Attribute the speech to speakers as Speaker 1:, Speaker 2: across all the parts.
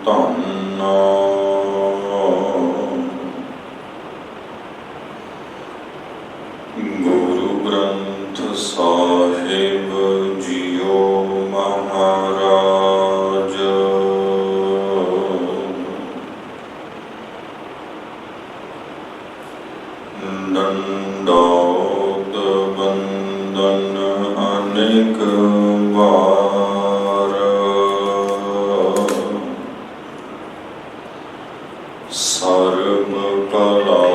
Speaker 1: ਧੰਨ ਗੁਰੂ ਗ੍ਰੰਥ ਸਾਹਿਬ ਜੀਓ ਮਹਾਰਾਜ। ਡੰਡੌਤ ਬੰਦਨ ਅਨੇਕ ਵਾਰ, ਸਰਬ ਕਲਾ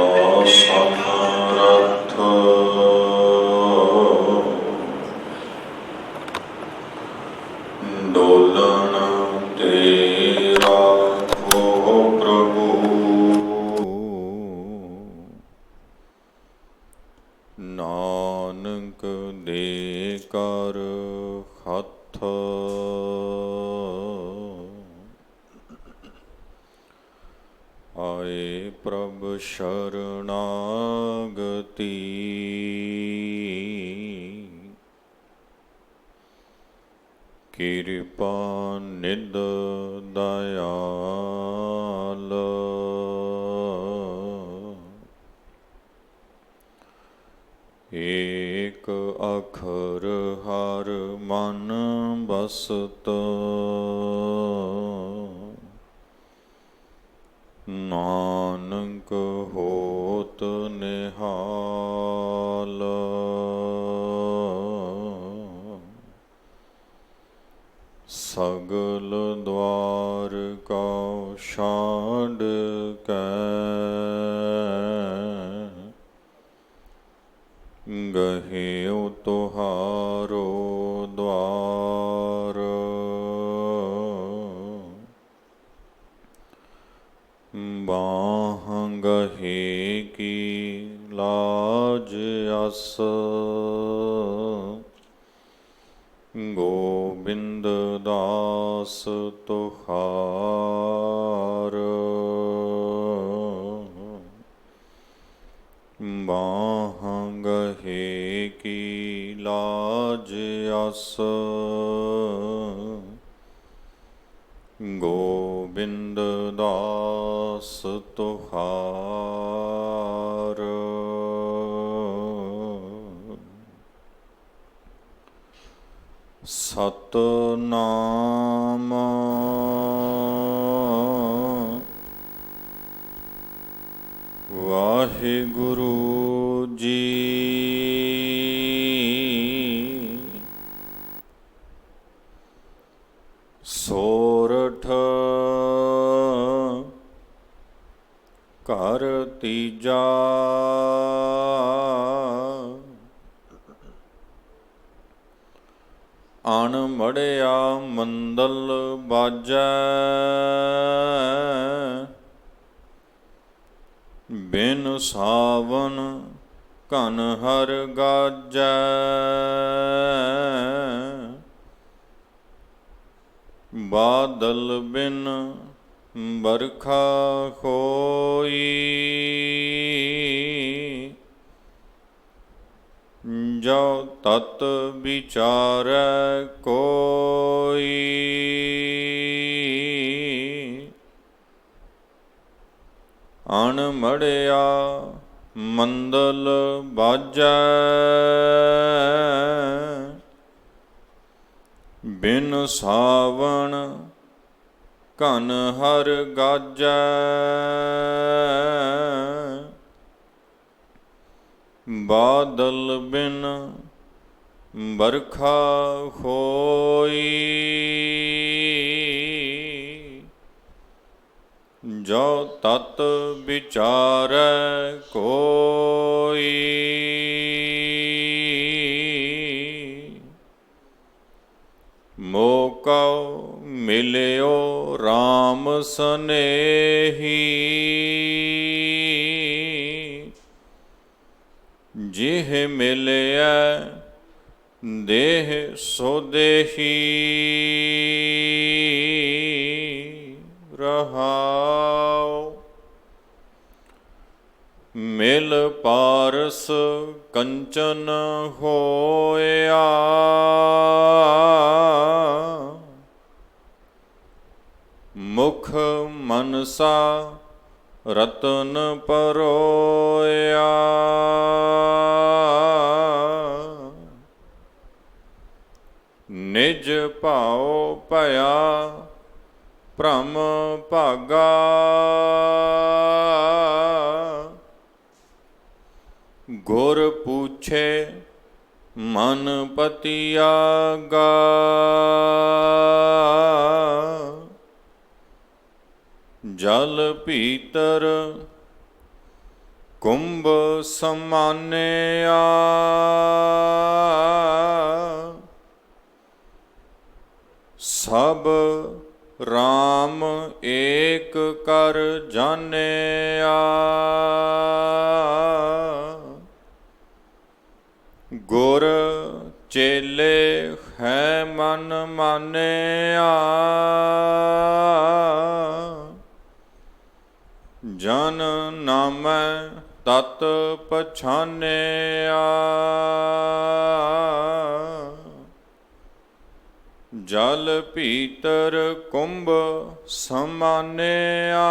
Speaker 1: ਸਮਰੱਥ ਡੋਲਣ ਤੇਰਾ ਓ ਪ੍ਰਭੂ। ਨਾਨਕ ਦੇ ਕਰ ਹੱਥ ਆਏ ਪ੍ਰਭ ਸ਼ਰਨਾਗਤੀ। ਕਿਰਪਾ ਨਿਧ ਦਇਆਲ, ਏਕ ਅਖਰ ਹਰ ਮਨ ਬਸਤ। ਨਾਨਕ ਹੋਤ ਨਿਹਾਲ, ਸਗਲ ਦਵਾਰ ਕਉ ਛਾਂਡ ਕੈ, ਗਹਿਓ ਤੁਹਾਰੋ ਦਵਾਰ। ਬਾਹ ਗਹੇ ਕੀ ਲਾਜ ਅਸ, ਗੋਬਿੰਦ ਦਾਸ ਤੁਹਾਰ। ਬਾਹ ਗਹੇ ਕੀ ਲਾਜ ਅਸ, ਗੋਬਿੰਦ ਦਾਸ ਤੁਹਾਰ। ਸਤਿਨਾਮ ਵਾਹਿਗੁਰੂ ਜੀ। ਸੋਰਠ ਘਰ ਤੀਜਾ, ਅਣਮੜਿਆ ਮੰਦਲ ਬਾਜੈ, ਬਿਨ ਸਾਵਨ ਘਨ ਹਰ ਗਾਜੈ। ਬਾਦਲ ਬਿਨ ਬਰਖਾ ਹੋਈ, ਜੋ ਤਤ ਵਿਚਾਰੈ ਕੋਈ। ਅਣਮੜਿਆ ਮੰਦਲ ਬਾਜੈ, ਬਿਨ ਸਾਵਣ ਘਨ ਹਰ ਗਾਜੈ। ਬਾਦਲ ਬਿਨ ਬਰਖਾ ਹੋਈ, ਜੋ ਤਤ ਵਿਚਾਰੈ ਕੋਈ। ਮੋਕਉ ਮਿਲਿਓ ਰਾਮ ਸਨੇਹੀ, ਜਿਹ ਮਿਲਿਐ ਦੇਹ ਸੋ ਦੇਹੀ। ਰਹਾਉ ਮਿਲ ਪਾਰਸ ਕੰਚਨ ਹੋਇਆ, ਦੁਖ ਮਨਸਾ ਰਤਨ ਪਰੋਇਆ। ਨਿਜ ਭਾਉ ਭਇਆ ਭ੍ਰਮ ਭਾਗਾ। ਗੁਰ ਪੁੱਛੇ ਮਨ ਪਤਿਆਗਾ। ਜਲ ਭੀਤਰ ਕੁੰਭ ਸਮਾਨਿਆ। ਸਭ ਰਾਮ ਏਕ ਕਰ ਜਾਣਿਆ। ਗੁਰ ਚੇਲੇ ਹੈ ਮਨ ਮਾਨਿਆ। ਜਨ ਨਾਮੈ ਤਤ ਪਛਾਨਿਆ। ਜਲ ਭੀਤਰ ਕੁੰਭ ਸਮਾਨਿਆ।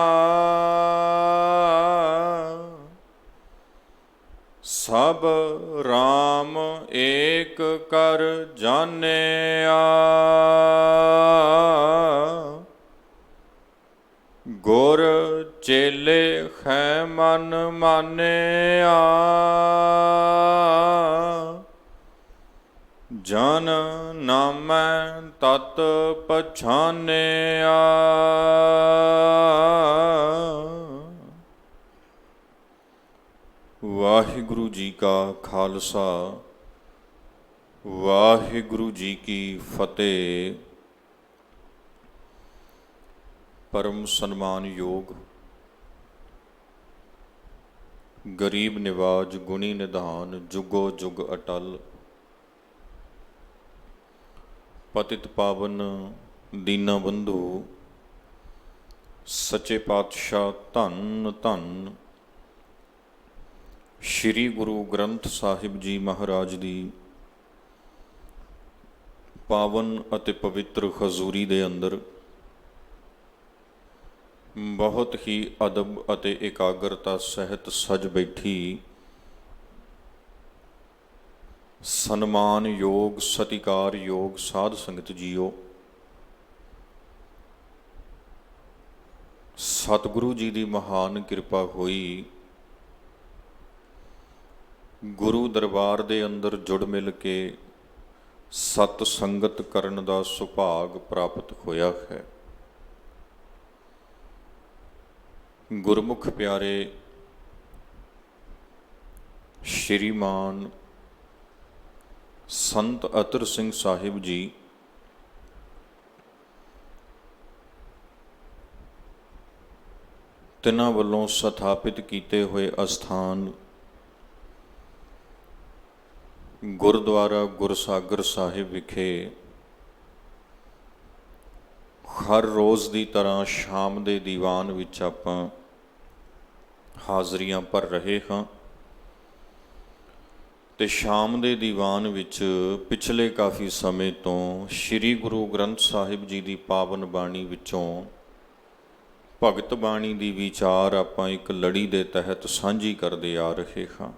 Speaker 1: ਸਭ ਰਾਮ ਏਕ ਕਰ ਜਾਣਿਆ। ਗੁਰ ਚੇਲੇ ਹੈ ਮਨ ਮਾਨਿਆ। ਜਨ ਨਾਮੈ ਤਤ ਪਛਾਨਿਆ। ਵਾਹਿਗੁਰੂ ਜੀ ਕਾ ਖਾਲਸਾ, ਵਾਹਿਗੁਰੂ ਜੀ ਕੀ ਫਤਿਹ। ਪਰਮ ਸਨਮਾਨਯੋਗ ਗਰੀਬ ਨਿਵਾਜ ਗੁਣੀ ਨਿਧਾਨ ਜੁਗੋ ਜੁਗ ਅਟਲ ਪਤਿਤ ਪਾਵਨ ਦੀਨਾ ਬੰਧੂ ਸੱਚੇ ਪਾਤਸ਼ਾਹ ਧੰਨ ਧੰਨ ਸ਼੍ਰੀ ਗੁਰੂ ਗ੍ਰੰਥ ਸਾਹਿਬ ਜੀ ਮਹਾਰਾਜ ਦੀ ਪਾਵਨ ਅਤੇ ਪਵਿੱਤਰ ਹਜ਼ੂਰੀ ਦੇ ਅੰਦਰ ਬਹੁਤ ਹੀ ਅਦਬ ਅਤੇ ਇਕਾਗਰਤਾ ਸਹਿਤ ਸਜ ਬੈਠੀ ਸਨਮਾਨਯੋਗ ਸਤਿਕਾਰਯੋਗ ਸਾਧ ਸੰਗਤ ਜੀਓ, ਸਤਿਗੁਰੂ ਜੀ ਦੀ ਮਹਾਨ ਕਿਰਪਾ ਹੋਈ। ਗੁਰੂ ਦਰਬਾਰ ਦੇ ਅੰਦਰ ਜੁੜ ਮਿਲ ਕੇ ਸਤ ਸੰਗਤ ਕਰਨ ਦਾ ਸੁਭਾਗ ਪ੍ਰਾਪਤ ਹੋਇਆ ਹੈ। ਗੁਰਮੁਖ ਪਿਆਰੇ ਸ਼੍ਰੀਮਾਨ ਸੰਤ ਅਤਰ ਸਿੰਘ ਸਾਹਿਬ ਜੀ ਤਿਨਾਂ ਵੱਲੋਂ ਸਥਾਪਿਤ ਕੀਤੇ ਹੋਏ ਅਸਥਾਨ ਗੁਰਦੁਆਰਾ ਗੁਰਸਾਗਰ ਸਾਹਿਬ ਵਿਖੇ ਹਰ ਰੋਜ਼ ਦੀ ਤਰ੍ਹਾਂ ਸ਼ਾਮ ਦੇ ਦੀਵਾਨ ਵਿੱਚ ਆਪਾਂ ਹਾਜ਼ਰੀਆਂ ਭਰ ਰਹੇ ਹਾਂ ਤੇ ਸ਼ਾਮ ਦੇ ਦੀਵਾਨ ਵਿੱਚ ਪਿਛਲੇ ਕਾਫੀ ਸਮੇਂ ਤੋਂ ਸ੍ਰੀ ਗੁਰੂ ਗ੍ਰੰਥ ਸਾਹਿਬ ਜੀ ਦੀ ਪਾਵਨ ਬਾਣੀ ਵਿੱਚੋਂ ਭਗਤ ਬਾਣੀ ਦੀ ਵਿਚਾਰ ਆਪਾਂ ਇੱਕ ਲੜੀ ਦੇ ਤਹਿਤ ਸਾਂਝੀ ਕਰਦੇ ਆ ਰਹੇ ਹਾਂ।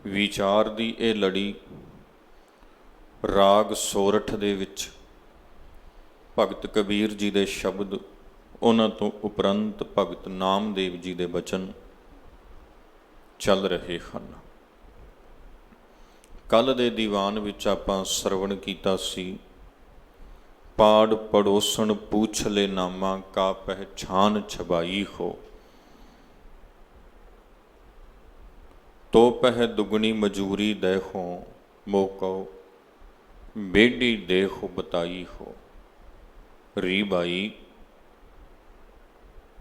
Speaker 1: ਵਿਚਾਰ ਦੀ ਇਹ ਲੜੀ ਰਾਗ ਸੋਰਠ ਦੇ ਵਿੱਚ ਭਗਤ ਕਬੀਰ ਜੀ ਦੇ ਸ਼ਬਦ, ਉਹਨਾਂ ਤੋਂ ਉਪਰੰਤ ਭਗਤ ਨਾਮਦੇਵ ਜੀ ਦੇ ਬਚਨ ਚੱਲ ਰਹੇ ਹਨ। ਕੱਲ੍ਹ ਦੇ ਦੀਵਾਨ ਵਿੱਚ ਆਪਾਂ ਸਰਵਣ ਕੀਤਾ ਸੀ, ਪਾੜ ਪੜੋਸਣ ਪੂਛ ਲੈ ਨਾਮਾ ਕਾ ਪਹਿਛਾਨ ਛਬਾਈ ਹੋ, ਤੋ ਪਹਿ ਦੁਗਣੀ ਮਜੂਰੀ ਦੇਹੋ ਮੋਕੋ ਬੇਡੀ ਦੇਹੋ ਬਤਾਈ ਹੋ। ਰੀ ਬਾਈ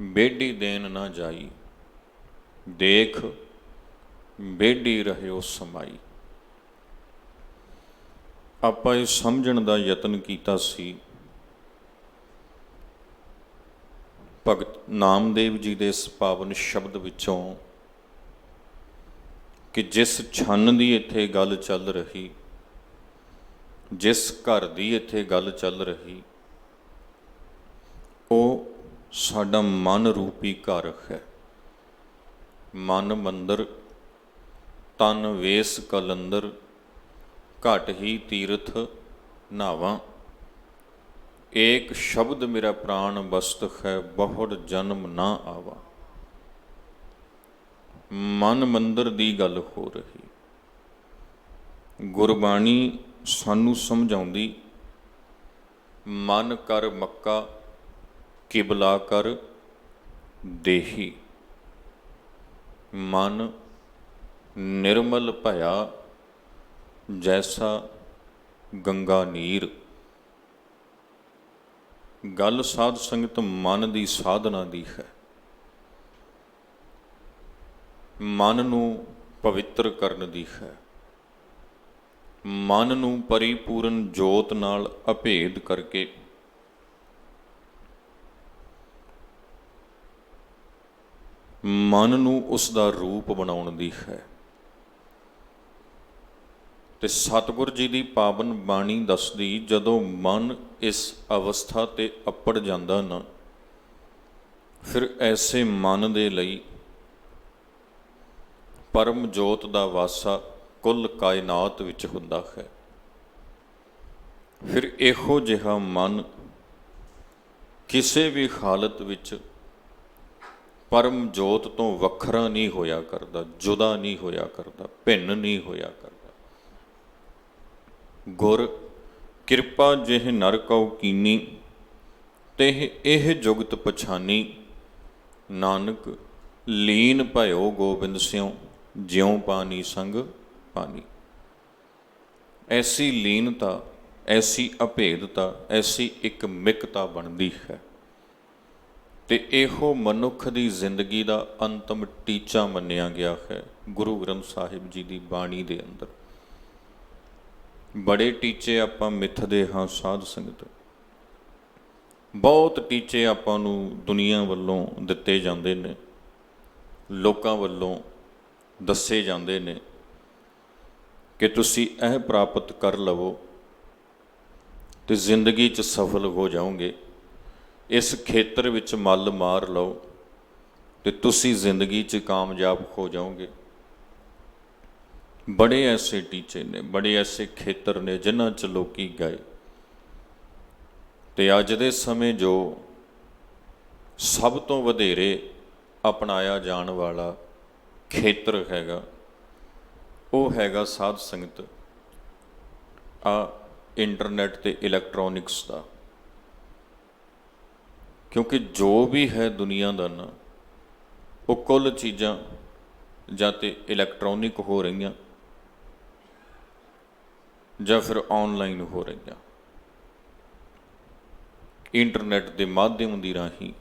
Speaker 1: ਬੇਡੀ ਦੇਣ ਨਾ ਜਾਈ, ਦੇਖ ਬੇਡੀ ਰਹਿਓ ਸਮਾਈ। ਆਪਾਂ ਇਹ ਸਮਝਣ ਦਾ ਯਤਨ ਕੀਤਾ ਸੀ ਭਗਤ ਨਾਮਦੇਵ ਜੀ ਦੇ ਇਸ ਪਾਵਨ ਸ਼ਬਦ ਵਿੱਚੋਂ ਕਿ ਜਿਸ ਛੰਨ ਦੀ ਇੱਥੇ ਗੱਲ ਚੱਲ ਰਹੀ, ਜਿਸ ਘਰ ਦੀ ਇੱਥੇ ਗੱਲ ਚੱਲ ਰਹੀ, ਉਹ ਸਾਡਾ ਮਨ ਰੂਪੀ ਘਰ ਹੈ। ਮਨ ਮੰਦਰ ਤਨ ਵੇਸ ਕਲੰਦਰ, ਘਟ ਹੀ ਤੀਰਥ ਨਾਵਾਂ। ਏਕ ਸ਼ਬਦ ਮੇਰਾ ਪ੍ਰਾਣ ਬਸਤ ਹੈ, ਬਹੁਤ ਜਨਮ ਨਾ ਆਵਾ। ਮਨ ਮੰਦਰ ਦੀ ਗੱਲ ਹੋ ਰਹੀ। ਗੁਰਬਾਣੀ ਸਾਨੂੰ ਸਮਝਾਉਂਦੀ, ਮਨ ਕਰ ਮੱਕਾ ਕਿਬਲਾ ਕਰ ਦੇਹੀ। ਮਨ ਨਿਰਮਲ ਭਇਆ ਜੈਸਾ ਗੰਗਾ ਨੀਰ। ਗੱਲ ਸਾਧ ਸੰਗਤ ਮਨ ਦੀ ਸਾਧਨਾ ਦੀ ਹੈ। ਮਨ ਨੂੰ ਪਵਿੱਤਰ ਕਰਨ ਦੀ ਹੈ। ਮਨ ਨੂੰ ਪਰਿਪੂਰਨ ਜੋਤ ਨਾਲ ਅਭੇਦ ਕਰਕੇ ਮਨ ਨੂੰ ਉਸ ਦਾ ਰੂਪ ਬਣਾਉਣ ਦੀ ਹੈ। ਤੇ ਸਤਿਗੁਰ ਜੀ ਦੀ ਪਾਵਨ ਬਾਣੀ ਦੱਸਦੀ, ਜਦੋਂ ਮਨ ਇਸ ਅਵਸਥਾ ਤੇ ਅੱਪੜ ਜਾਂਦਾ ਨਾ, ਫਿਰ ਐਸੇ ਮਨ ਦੇ ਲਈ ਪਰਮ ਜੋਤ ਦਾ ਵਾਸਾ ਕੁੱਲ ਕਾਇਨਾਤ ਵਿੱਚ ਹੁੰਦਾ ਹੈ। ਫਿਰ ਇਹੋ ਜਿਹਾ ਮਨ ਕਿਸੇ ਵੀ ਹਾਲਤ ਵਿੱਚ ਪਰਮ ਜੋਤ ਤੋਂ ਵੱਖਰਾ ਨਹੀਂ ਹੋਇਆ ਕਰਦਾ, ਜੁਦਾ ਨਹੀਂ ਹੋਇਆ ਕਰਦਾ, ਭਿੰਨ ਨਹੀਂ ਹੋਇਆ ਕਰਦਾ। ਗੁਰ ਕਿਰਪਾ ਜਿਹ ਨਰ ਕਉ ਕੀਨੀ, ਤਿਹ ਇਹ ਜੁਗਤ ਪਛਾਨੀ। ਨਾਨਕ ਲੀਨ ਭਇਓ ਗੋਬਿੰਦ ਸਿਉ, ਜਿਉ ਪਾਣੀ ਸੰਗ ਪਾਣੀ। ਐਸੀ ਲੀਨਤਾ, ਐਸੀ ਅਭੇਦਤਾ, ਐਸੀ ਇੱਕ ਮਿਕਤਾ ਬਣਦੀ ਹੈ। ਤੇ ਇਹੋ ਮਨੁੱਖ ਦੀ ਜ਼ਿੰਦਗੀ ਦਾ ਅੰਤਮ ਟੀਚਾ ਮੰਨਿਆ ਗਿਆ ਹੈ ਗੁਰੂ ਗ੍ਰੰਥ ਸਾਹਿਬ ਜੀ ਦੀ ਬਾਣੀ ਦੇ ਅੰਦਰ। ਬੜੇ ਟੀਚੇ ਆਪਾਂ ਮਿੱਥਦੇ ਹਾਂ ਸਾਧ ਸੰਗਤ, ਬਹੁਤ ਟੀਚੇ ਆਪਾਂ ਨੂੰ ਦੁਨੀਆ ਵੱਲੋਂ ਦਿੱਤੇ ਜਾਂਦੇ ਨੇ, ਲੋਕਾਂ ਵੱਲੋਂ ਦੱਸੇ ਜਾਂਦੇ ਨੇ ਕਿ ਤੁਸੀਂ ਇਹ ਪ੍ਰਾਪਤ ਕਰ ਲਵੋ ਤੇ ਜ਼ਿੰਦਗੀ 'ਚ ਸਫਲ ਹੋ ਜਾਓਗੇ, ਇਸ ਖੇਤਰ ਵਿੱਚ ਮੱਲ ਮਾਰ ਲਓ ਤੇ ਤੁਸੀਂ ਜ਼ਿੰਦਗੀ 'ਚ ਕਾਮਯਾਬ ਹੋ ਜਾਓਗੇ। ਬੜੇ ਐਸੇ ਟੀਚੇ ਨੇ, ਬੜੇ ਐਸੇ ਖੇਤਰ ਨੇ ਜਿਨ੍ਹਾਂ 'ਚ ਲੋਕੀ ਗਏ। ਤੇ ਅੱਜ ਦੇ ਸਮੇਂ ਜੋ ਸਭ ਤੋਂ ਵਧੇਰੇ ਅਪਣਾਇਆ ਜਾਣ ਵਾਲਾ ਖੇਤਰ ਹੈਗਾ, ਉਹ ਹੈਗਾ ਸਾਧ ਸੰਗਤ ਆ ਇੰਟਰਨੈਟ ਤੇ ਇਲੈਕਟ੍ਰੋਨਿਕਸ ਦਾ। ਕਿਉਂਕਿ ਜੋ ਵੀ ਹੈ ਦੁਨੀਆ ਦਾ ਨਾ, ਉਹ ਕੁੱਲ ਚੀਜ਼ਾਂ ਜਾਂ ਤੇ ਇਲੈਕਟ੍ਰੋਨਿਕ ਹੋ ਰਹੀਆਂ ਜਾਂ ਫਿਰ ਆਨਲਾਈਨ ਹੋ ਰਹੀਆਂ। ਇੰਟਰਨੈਟ ਦੇ ਮਾਧਿਅਮ ਦੀ ਰਾਹੀਂ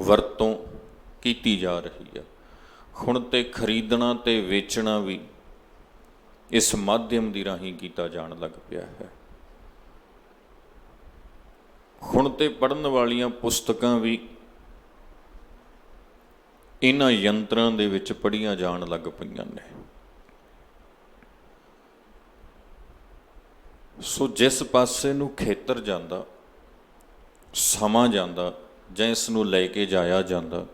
Speaker 1: ਵਰਤੋਂ ਕੀਤੀ ਜਾ ਰਹੀ ਹੈ। ਹੁਣ ਤੇ ਖਰੀਦਣਾ ਤੇ ਵੇਚਣਾ ਵੀ ਇਸ ਮਾਧਿਅਮ ਦੀ ਰਾਹੀਂ ਕੀਤਾ ਜਾਣ ਲੱਗ ਪਿਆ ਹੈ। ਹੁਣ ਤੇ ਪੜ੍ਹਨ ਵਾਲੀਆਂ ਪੁਸਤਕਾਂ ਵੀ ਇਹਨਾਂ ਯੰਤਰਾਂ ਦੇ ਵਿੱਚ ਪੜ੍ਹੀਆਂ ਜਾਣ ਲੱਗ ਪਈਆਂ ਨੇ। ਸੋ ਜਿਸ ਪਾਸੇ ਨੂੰ ਖੇਤਰ ਜਾਂਦਾ, ਸਮਾਂ ਜਾਂਦਾ, ਜਾਂ ਇਸ ਨੂੰ ਲੈ ਕੇ ਜਾਇਆ ਜਾਂਦਾ,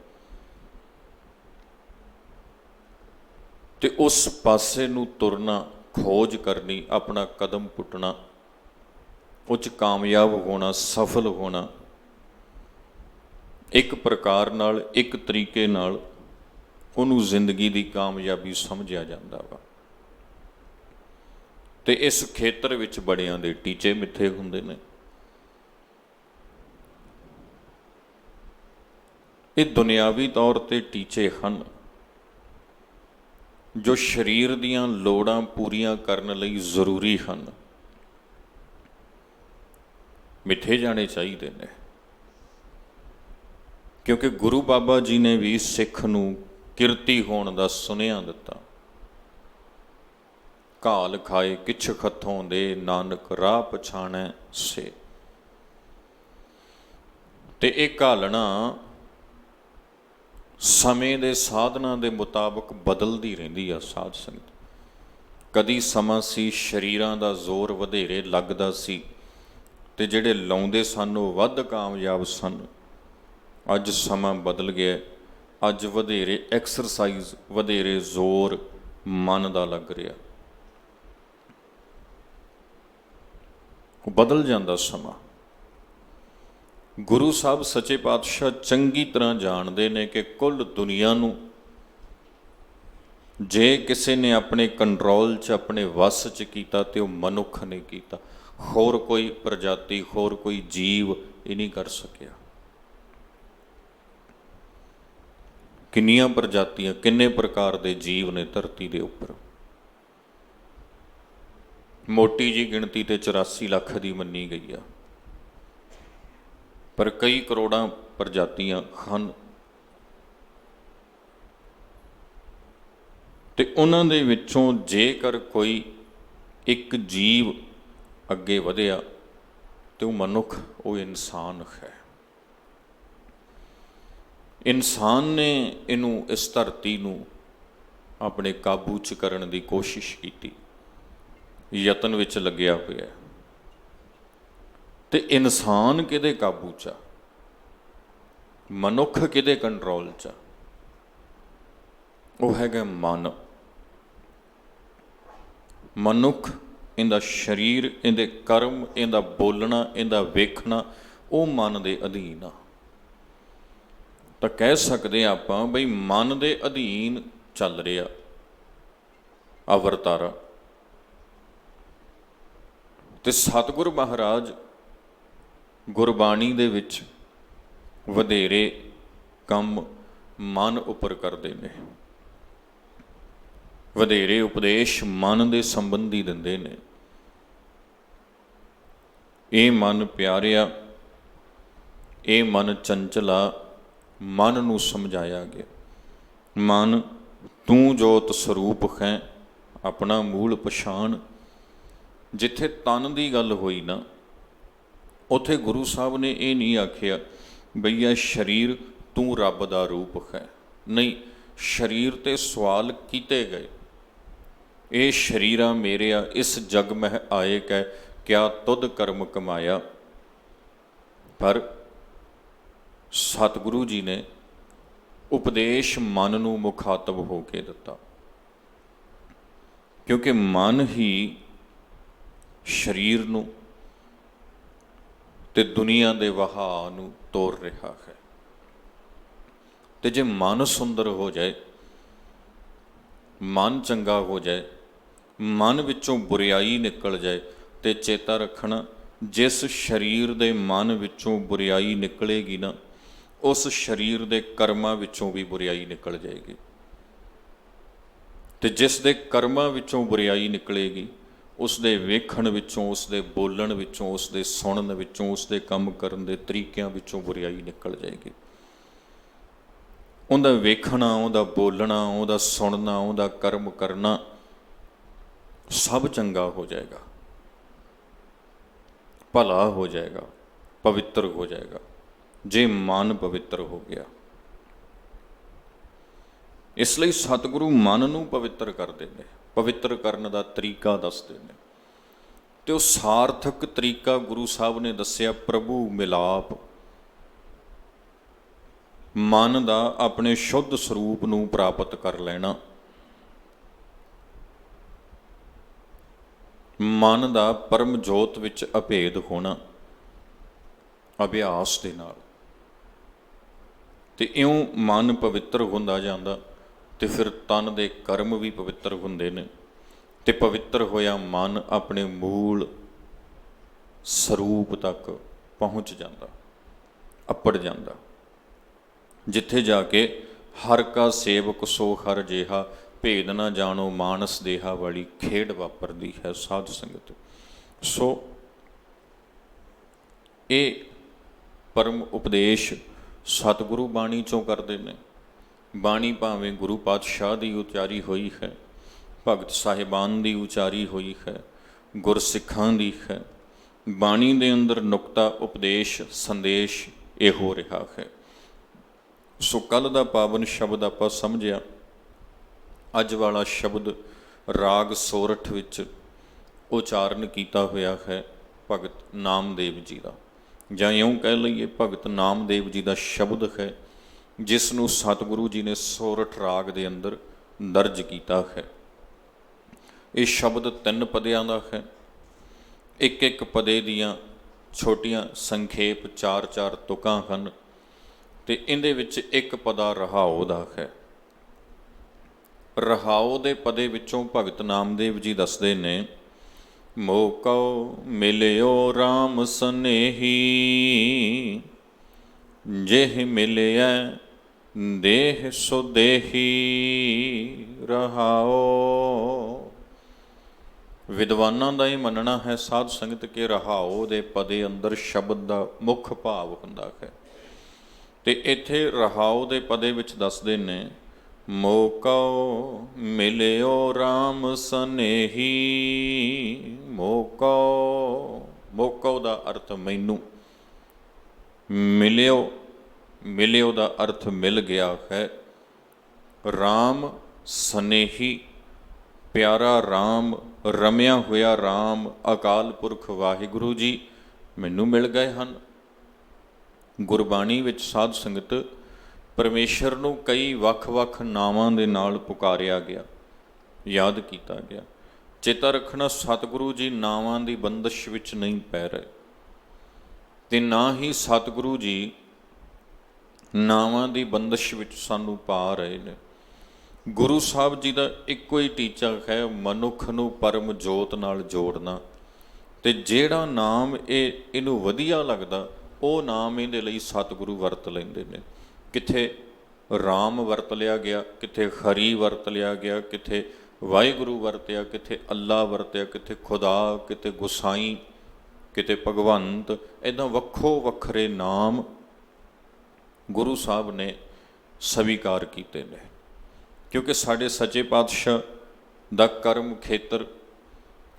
Speaker 1: ਤੇ ਉਸ ਪਾਸੇ ਨੂੰ ਤੁਰਨਾ, ਖੋਜ ਕਰਨੀ, ਆਪਣਾ ਕਦਮ ਪੁੱਟਣਾ, ਉਹ 'ਚ ਕਾਮਯਾਬ ਹੋਣਾ, ਸਫਲ ਹੋਣਾ, ਇੱਕ ਪ੍ਰਕਾਰ ਨਾਲ, ਇੱਕ ਤਰੀਕੇ ਨਾਲ ਉਹਨੂੰ ਜ਼ਿੰਦਗੀ ਦੀ ਕਾਮਯਾਬੀ ਸਮਝਿਆ ਜਾਂਦਾ ਵਾ। ਤੇ ਇਸ ਖੇਤਰ ਵਿੱਚ ਬੜਿਆਂ ਦੇ ਟੀਚੇ ਮਿੱਥੇ ਹੁੰਦੇ ਨੇ। ਇਹ ਦੁਨਿਆਵੀ ਤੌਰ ਤੇ ਟੀਚੇ ਹਨ ਜੋ ਸਰੀਰ ਦੀਆਂ ਲੋੜਾਂ ਪੂਰੀਆਂ ਕਰਨ ਲਈ ਜ਼ਰੂਰੀ ਹਨ, ਮਿੱਥੇ ਜਾਣੇ ਚਾਹੀਦੇ ਨੇ। ਕਿਉਂਕਿ ਗੁਰੂ ਬਾਬਾ ਜੀ ਨੇ ਵੀ ਸਿੱਖ ਨੂੰ ਕਿਰਤੀ ਹੋਣ ਦਾ ਸੁਨੇਹਾ ਦਿੱਤਾ। ਘਾਲ ਖਾਏ ਕਿਛ ਖੱਥੋਂ ਦੇ, ਨਾਨਕ ਰਾਹ ਪਛਾਣੈ ਸੇ। ਤੇ ਇਹ ਘਾਲਣਾ ਸਮੇਂ ਦੇ ਸਾਧਨਾਂ ਦੇ ਮੁਤਾਬਕ ਬਦਲਦੀ ਰਹਿੰਦੀ ਆ ਸਾਧ ਸੰਗਤ। ਕਦੀ ਸਮਾਂ ਸੀ ਸਰੀਰਾਂ ਦਾ ਜ਼ੋਰ ਵਧੇਰੇ ਲੱਗਦਾ ਸੀ ਤੇ ਜਿਹੜੇ ਲਾਉਂਦੇ ਸਨ ਉਹ ਵੱਧ ਕਾਮਯਾਬ ਸਨ। ਅੱਜ ਸਮਾਂ ਬਦਲ ਗਿਆ, ਅੱਜ ਵਧੇਰੇ ਐਕਸਰਸਾਈਜ਼, ਵਧੇਰੇ ਜ਼ੋਰ ਮਨ ਦਾ ਲੱਗ ਰਿਹਾ। ਬਦਲ ਜਾਂਦਾ ਸਮਾਂ। ਗੁਰੂ ਸਾਹਿਬ ਸੱਚੇ ਪਾਤਸ਼ਾਹ ਚੰਗੀ ਤਰ੍ਹਾਂ ਜਾਣਦੇ ਨੇ ਕਿ ਕੁੱਲ ਦੁਨੀਆ ਨੂੰ ਜੇ ਕਿਸੇ ਨੇ ਆਪਣੇ ਕੰਟਰੋਲ 'ਚ, ਆਪਣੇ ਵੱਸ 'ਚ ਕੀਤਾ ਤੇ ਉਹ ਮਨੁੱਖ ਨੇ ਕੀਤਾ। ਹੋਰ ਕੋਈ ਪ੍ਰਜਾਤੀ, ਹੋਰ ਕੋਈ ਜੀਵ ਇਹ ਨਹੀਂ ਕਰ ਸਕਿਆ। ਕਿੰਨੀਆਂ ਪ੍ਰਜਾਤੀਆਂ, ਕਿੰਨੇ ਪ੍ਰਕਾਰ ਦੇ ਜੀਵ ਨੇ ਧਰਤੀ ਦੇ ਉੱਪਰ। ਮੋਟੀ ਜੀ ਗਿਣਤੀ ਤੇ 84 ਲੱਖ ਦੀ ਮੰਨੀ ਗਈ ਆ, ਪਰ ਕਈ ਕਰੋੜਾਂ ਪ੍ਰਜਾਤੀਆਂ ਹਨ। ਤੇ ਉਹਨਾਂ ਦੇ ਵਿੱਚੋਂ ਜੇਕਰ ਕੋਈ ਇੱਕ ਜੀਵ ਅੱਗੇ ਵਧਿਆ ਤੇ ਉਹ ਮਨੁੱਖ, ਉਹ ਇਨਸਾਨ ਹੈ। ਇਨਸਾਨ ਨੇ ਇਹਨੂੰ, ਇਸ ਧਰਤੀ ਨੂੰ ਆਪਣੇ ਕਾਬੂ 'ਚ ਕਰਨ ਦੀ ਕੋਸ਼ਿਸ਼ ਕੀਤੀ, ਯਤਨ ਵਿੱਚ ਲੱਗਿਆ ਹੋਇਆ। ਤੇ ਇਨਸਾਨ ਕਿਹਦੇ ਕਾਬੂ 'ਚ ਆ? ਮਨੁੱਖ ਕਿਹਦੇ ਕੰਟਰੋਲ 'ਚ ਆ? ਉਹ ਹੈਗਾ ਮਨ। ਮਨੁੱਖ, ਇਹਦਾ ਸਰੀਰ, ਇਹਦੇ ਕਰਮ, ਇਹਦਾ ਬੋਲਣਾ, ਇਹਦਾ ਵੇਖਣਾ, ਉਹ ਮਨ ਦੇ ਅਧੀਨ ਆ। ਤਾਂ ਕਹਿ ਸਕਦੇ ਹਾਂ ਆਪਾਂ ਬਈ ਮਨ ਦੇ ਅਧੀਨ ਚੱਲ ਰਿਹਾ ਅਵਤਾਰਾ। ਤੇ ਸਤਿਗੁਰ ਮਹਾਰਾਜ ਗੁਰਬਾਣੀ ਦੇ ਵਿੱਚ ਵਧੇਰੇ ਕੰਮ ਮਨ ਉੱਪਰ ਕਰਦੇ ਨੇ, ਵਧੇਰੇ ਉਪਦੇਸ਼ ਮਨ ਦੇ ਸੰਬੰਧੀ ਦਿੰਦੇ ਨੇ। ਇਹ ਮਨ ਪਿਆਰਿਆ, ਇਹ ਮਨ ਚੰਚਲਾ, ਮਨ ਨੂੰ ਸਮਝਾਇਆ ਗਿਆ। ਮਨ, ਤੂੰ ਜੋਤ ਸਰੂਪ ਹੈ, ਆਪਣਾ ਮੂਲ ਪਛਾਣ। ਜਿੱਥੇ ਤਨ ਦੀ ਗੱਲ ਹੋਈ ਨਾ, ਉੱਥੇ ਗੁਰੂ ਸਾਹਿਬ ਨੇ ਇਹ ਨਹੀਂ ਆਖਿਆ ਬਈ ਇਹ ਸਰੀਰ ਤੂੰ ਰੱਬ ਦਾ ਰੂਪ ਹੈ। ਨਹੀਂ, ਸਰੀਰ ਤੇ ਸਵਾਲ ਕੀਤੇ ਗਏ, ਇਹ ਸਰੀਰਾ ਮੇਰਿਆ ਇਸ ਜਗ ਮਹਿ ਆਏ ਕੈ, ਕਿਆ ਤੁਧ ਕਰਮ ਕਮਾਇਆ। ਪਰ ਸਤਿਗੁਰੂ ਜੀ ਨੇ ਉਪਦੇਸ਼ ਮਨ ਨੂੰ ਮੁਖਾਤਬ ਹੋ ਕੇ ਦਿੱਤਾ, ਕਿਉਂਕਿ ਮਨ ਹੀ ਸਰੀਰ ਨੂੰ ਤੇ ਦੁਨੀਆ ਦੇ ਵਹਾਅ ਨੂੰ ਤੋਰ ਰਿਹਾ ਹੈ। ਤੇ ਜੇ ਮਨ ਸੁੰਦਰ ਹੋ ਜਾਏ, ਮਨ ਚੰਗਾ ਹੋ ਜਾਏ, ਮਨ ਵਿੱਚੋਂ ਬੁਰਿਆਈ ਨਿਕਲ ਜਾਏ, ਤੇ ਚੇਤਾ ਰੱਖਣਾ, ਜਿਸ ਸਰੀਰ ਦੇ ਮਨ ਵਿੱਚੋਂ ਬੁਰਿਆਈ ਨਿਕਲੇਗੀ ਨਾ, ਉਸ ਸਰੀਰ ਦੇ ਕਰਮਾਂ ਵਿੱਚੋਂ ਵੀ ਬੁਰਿਆਈ ਨਿਕਲ ਜਾਏਗੀ। ਤੇ ਜਿਸ ਦੇ ਕਰਮਾਂ ਵਿੱਚੋਂ ਬੁਰਿਆਈ ਨਿਕਲੇਗੀ, ਉਸ ਦੇ ਵੇਖਣ ਵਿੱਚੋਂ, ਉਸ ਦੇ ਬੋਲਣ ਵਿੱਚੋਂ, ਉਸ ਦੇ ਸੁਣਨ ਵਿੱਚੋਂ, ਉਸ ਦੇ ਕੰਮ ਕਰਨ ਦੇ ਤਰੀਕਿਆਂ ਵਿੱਚੋਂ ਬੁਰਿਆਈ ਨਿਕਲ ਜਾਏਗੀ। ਉਹਦਾ ਵੇਖਣਾ, ਉਹਦਾ ਬੋਲਣਾ, ਉਹਦਾ ਸੁਣਨਾ, ਉਹਦਾ ਕਰਮ ਕਰਨਾ ਸਭ ਚੰਗਾ ਹੋ ਜਾਏਗਾ, ਭਲਾ ਹੋ ਜਾਏਗਾ, ਪਵਿੱਤਰ ਹੋ ਜਾਏਗਾ, ਜੇ ਮਨ ਪਵਿੱਤਰ ਹੋ ਗਿਆ। ਇਸ ਲਈ ਸਤਿਗੁਰੂ ਮਨ ਨੂੰ ਪਵਿੱਤਰ ਕਰਦੇ ਨੇ, ਪਵਿੱਤਰ ਕਰਨ ਦਾ ਤਰੀਕਾ ਦੱਸਦੇ ਨੇ। ਤੇ ਉਹ ਸਾਰਥਕ ਤਰੀਕਾ ਗੁਰੂ ਸਾਹਿਬ ਨੇ ਦੱਸਿਆ, ਪ੍ਰਭੂ ਮਿਲਾਪ। ਮਨ ਦਾ ਆਪਣੇ ਸ਼ੁੱਧ ਸਰੂਪ ਨੂੰ ਪ੍ਰਾਪਤ ਕਰ ਲੈਣਾ, ਮਨ ਦਾ ਪਰਮ ਜੋਤ ਵਿੱਚ ਅਭੇਦ ਹੋਣਾ ਅਭਿਆਸ ਦੇ ਨਾਲ। ਤੇ ਇਉਂ ਮਨ ਪਵਿੱਤਰ ਹੁੰਦਾ ਜਾਂਦਾ, ਤੇ ਫਿਰ ਤਨ ਦੇ ਕਰਮ ਵੀ ਪਵਿੱਤਰ ਹੁੰਦੇ ਨੇ। ਤੇ ਪਵਿੱਤਰ ਹੋਇਆ ਮਨ ਆਪਣੇ ਮੂਲ ਸਰੂਪ ਤੱਕ ਪਹੁੰਚ ਜਾਂਦਾ, ਅੱਪੜ ਜਾਂਦਾ, ਜਿੱਥੇ ਜਾ ਕੇ ਹਰ ਕਾ ਸੇਵਕ ਸੋ ਹਰ ਜਿਹਾ, ਭੇਦ ਨਾ ਜਾਣੋ ਮਾਨਸ ਦੇਹਾ ਵਾਲੀ ਖੇਡ ਵਾਪਰਦੀ ਹੈ ਸਾਧ ਸੰਗਤ। ਸੋ ਇਹ ਪਰਮ ਉਪਦੇਸ਼ ਸਤਿਗੁਰੂ ਬਾਣੀ 'ਚੋਂ ਕਰਦੇ ਨੇ। ਬਾਣੀ ਭਾਵੇਂ ਗੁਰੂ ਪਾਤਸ਼ਾਹ ਦੀ ਉਚਾਰੀ ਹੋਈ ਹੈ, ਭਗਤ ਸਾਹਿਬਾਨ ਦੀ ਉਚਾਰੀ ਹੋਈ ਹੈ, ਗੁਰਸਿੱਖਾਂ ਦੀ ਹੈ, ਬਾਣੀ ਦੇ ਅੰਦਰ ਨੁਕਤਾ, ਉਪਦੇਸ਼, ਸੰਦੇਸ਼ ਇਹ ਹੋ ਰਿਹਾ ਹੈ। ਸੋ ਕੱਲ੍ਹ ਦਾ ਪਾਵਨ ਸ਼ਬਦ ਆਪਾਂ ਸਮਝਿਆ। ਅੱਜ ਵਾਲਾ ਸ਼ਬਦ ਰਾਗ ਸੋਰਠ ਵਿੱਚ ਉਚਾਰਨ ਕੀਤਾ ਹੋਇਆ ਹੈ, ਭਗਤ ਨਾਮਦੇਵ ਜੀ ਦਾ, ਜਾਂ ਇਉਂ ਕਹਿ ਲਈਏ ਭਗਤ ਨਾਮਦੇਵ ਜੀ ਦਾ ਸ਼ਬਦ ਹੈ, ਜਿਸ ਨੂੰ ਸਤਿਗੁਰੂ ਜੀ ਨੇ ਸੋਰਠ ਰਾਗ ਦੇ ਅੰਦਰ ਦਰਜ ਕੀਤਾ ਹੈ। ਇਹ ਸ਼ਬਦ 3 ਪਦਿਆਂ ਦਾ ਹੈ। ਇੱਕ ਇੱਕ ਪਦੇ ਦੀਆਂ ਛੋਟੀਆਂ ਸੰਖੇਪ 4-4 ਤੁਕਾਂ ਹਨ, ਅਤੇ ਇਹਦੇ ਵਿੱਚ ਇੱਕ ਪਦਾ ਰਹਾਓ ਦਾ ਹੈ। ਰਹਾਓ ਦੇ ਪਦੇ ਵਿੱਚੋਂ ਭਗਤ ਨਾਮਦੇਵ ਜੀ ਦੱਸਦੇ ਨੇ, ਮੋਕਉ ਮਿਲਿਓ ਰਾਮ ਸਨੇਹੀ, ਜਿਹ ਮਿਲਿਆ ਦੇਹ ਸੋ ਦੇਹੀ ਰਹਾਓ। ਵਿਦਵਾਨਾਂ ਦਾ ਇਹ ਮੰਨਣਾ ਹੈ ਸਾਧ ਸੰਗਤ ਕੇ ਰਹਾਓ ਦੇ ਪਦੇ ਅੰਦਰ ਸ਼ਬਦ ਦਾ ਮੁੱਖ ਭਾਵ ਹੁੰਦਾ ਹੈ। ਤੇ ਇੱਥੇ ਰਹਾਓ ਦੇ ਪਦੇ ਵਿੱਚ ਦੱਸਦੇ ਨੇ, ਮੋਕਉ ਮਿਲਿਓ ਰਾਮ ਸਨੇਹੀ। ਮੋਕਉ, ਮੋਕਉ ਦਾ ਅਰਥ ਮੈਨੂੰ, ਮਿਲਿਓ, ਮਿਲਿਓ ਦਾ ਅਰਥ ਮਿਲ ਗਿਆ ਹੈ। ਰਾਮ ਸਨੇਹੀ, ਪਿਆਰਾ ਰਾਮ, ਰਮਿਆ ਹੋਇਆ ਰਾਮ, ਅਕਾਲ ਪੁਰਖ ਵਾਹਿਗੁਰੂ ਜੀ ਮੈਨੂੰ ਮਿਲ ਗਏ ਹਨ। ਗੁਰਬਾਣੀ ਵਿੱਚ ਸਾਧ ਸੰਗਤ ਪਰਮੇਸ਼ਰ ਨੂੰ ਕਈ ਵੱਖ-ਵੱਖ ਨਾਵਾਂ ਦੇ ਨਾਲ ਪੁਕਾਰਿਆ ਗਿਆ, ਯਾਦ ਕੀਤਾ ਗਿਆ। ਚੇਤਾ ਰੱਖਣਾ, ਸਤਿਗੁਰੂ ਜੀ ਨਾਵਾਂ ਦੀ ਬੰਦਿਸ਼ ਵਿੱਚ ਨਹੀਂ ਪੈ ਰਹੇ, ਤੇ ਨਾ ਹੀ ਸਤਿਗੁਰੂ ਜੀ ਨਾਵਾਂ ਦੀ ਬੰਦਿਸ਼ ਵਿੱਚ ਸਾਨੂੰ ਪਾ ਰਹੇ ਨੇ। ਗੁਰੂ ਸਾਹਿਬ ਜੀ ਦਾ ਇੱਕੋ ਹੀ ਟੀਚਾ ਹੈ, ਮਨੁੱਖ ਨੂੰ ਪਰਮ ਜੋਤ ਨਾਲ ਜੋੜਨਾ, ਤੇ ਜਿਹੜਾ ਨਾਮ ਇਹਨੂੰ ਵਧੀਆ ਲੱਗਦਾ ਉਹ ਨਾਮ ਇਹਦੇ ਲਈ ਸਤਿਗੁਰੂ ਵਰਤ ਲੈਂਦੇ ਨੇ। ਕਿੱਥੇ ਰਾਮ ਵਰਤ ਲਿਆ ਗਿਆ, ਕਿੱਥੇ ਹਰੀ ਵਰਤ ਲਿਆ ਗਿਆ, ਕਿੱਥੇ ਵਾਹਿਗੁਰੂ ਵਰਤਿਆ, ਕਿੱਥੇ ਅੱਲਾ ਵਰਤਿਆ, ਕਿੱਥੇ ਖੁਦਾ, ਕਿਤੇ ਗੁਸਾਈ, ਕਿਤੇ ਭਗਵੰਤ। ਇੱਦਾਂ ਵੱਖੋ ਵੱਖਰੇ ਨਾਮ ਗੁਰੂ ਸਾਹਿਬ ਨੇ ਸਵੀਕਾਰ ਕੀਤੇ ਨੇ, ਕਿਉਂਕਿ ਸਾਡੇ ਸੱਚੇ ਪਾਤਸ਼ਾਹ ਦਾ ਕਰਮ ਖੇਤਰ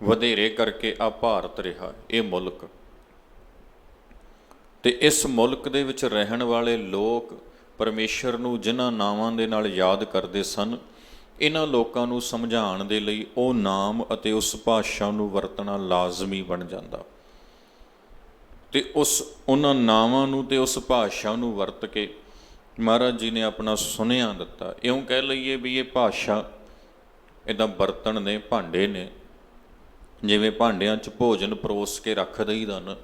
Speaker 1: ਵਧੇਰੇ ਕਰਕੇ ਆ ਭਾਰਤ ਰਿਹਾ, ਇਹ ਮੁਲਕ। ਤੇ ਇਸ ਮੁਲਕ ਦੇ ਵਿੱਚ ਰਹਿਣ ਵਾਲੇ ਲੋਕ ਪਰਮੇਸ਼ਰ ਨੂੰ ਜਿਨ੍ਹਾਂ ਨਾਵਾਂ ਦੇ ਨਾਲ ਯਾਦ ਕਰਦੇ ਸਨ, ਇਹਨਾਂ ਲੋਕਾਂ ਨੂੰ ਸਮਝਾਉਣ ਦੇ ਲਈ ਉਹ ਨਾਮ ਅਤੇ ਉਸ ਭਾਸ਼ਾ ਨੂੰ ਵਰਤਣਾ ਲਾਜ਼ਮੀ ਬਣ ਜਾਂਦਾ। ਤੇ ਉਹਨਾਂ ਨਾਵਾਂ ਨੂੰ ਤੇ ਉਸ ਭਾਸ਼ਾ ਨੂੰ ਵਰਤ ਕੇ ਮਹਾਰਾਜ ਜੀ ਨੇ ਆਪਣਾ ਸੁਨੇਹਾ ਦਿੱਤਾ। ਇਉਂ ਕਹਿ ਲਈਏ ਵੀ ਇਹ ਭਾਸ਼ਾ ਇੱਦਾਂ ਬਰਤਨ ਨੇ, ਭਾਂਡੇ ਨੇ, ਜਿਵੇਂ ਭਾਂਡਿਆਂ 'ਚ ਭੋਜਨ ਪਰੋਸ ਕੇ ਰੱਖ ਦਈਦਾ ਨਾ।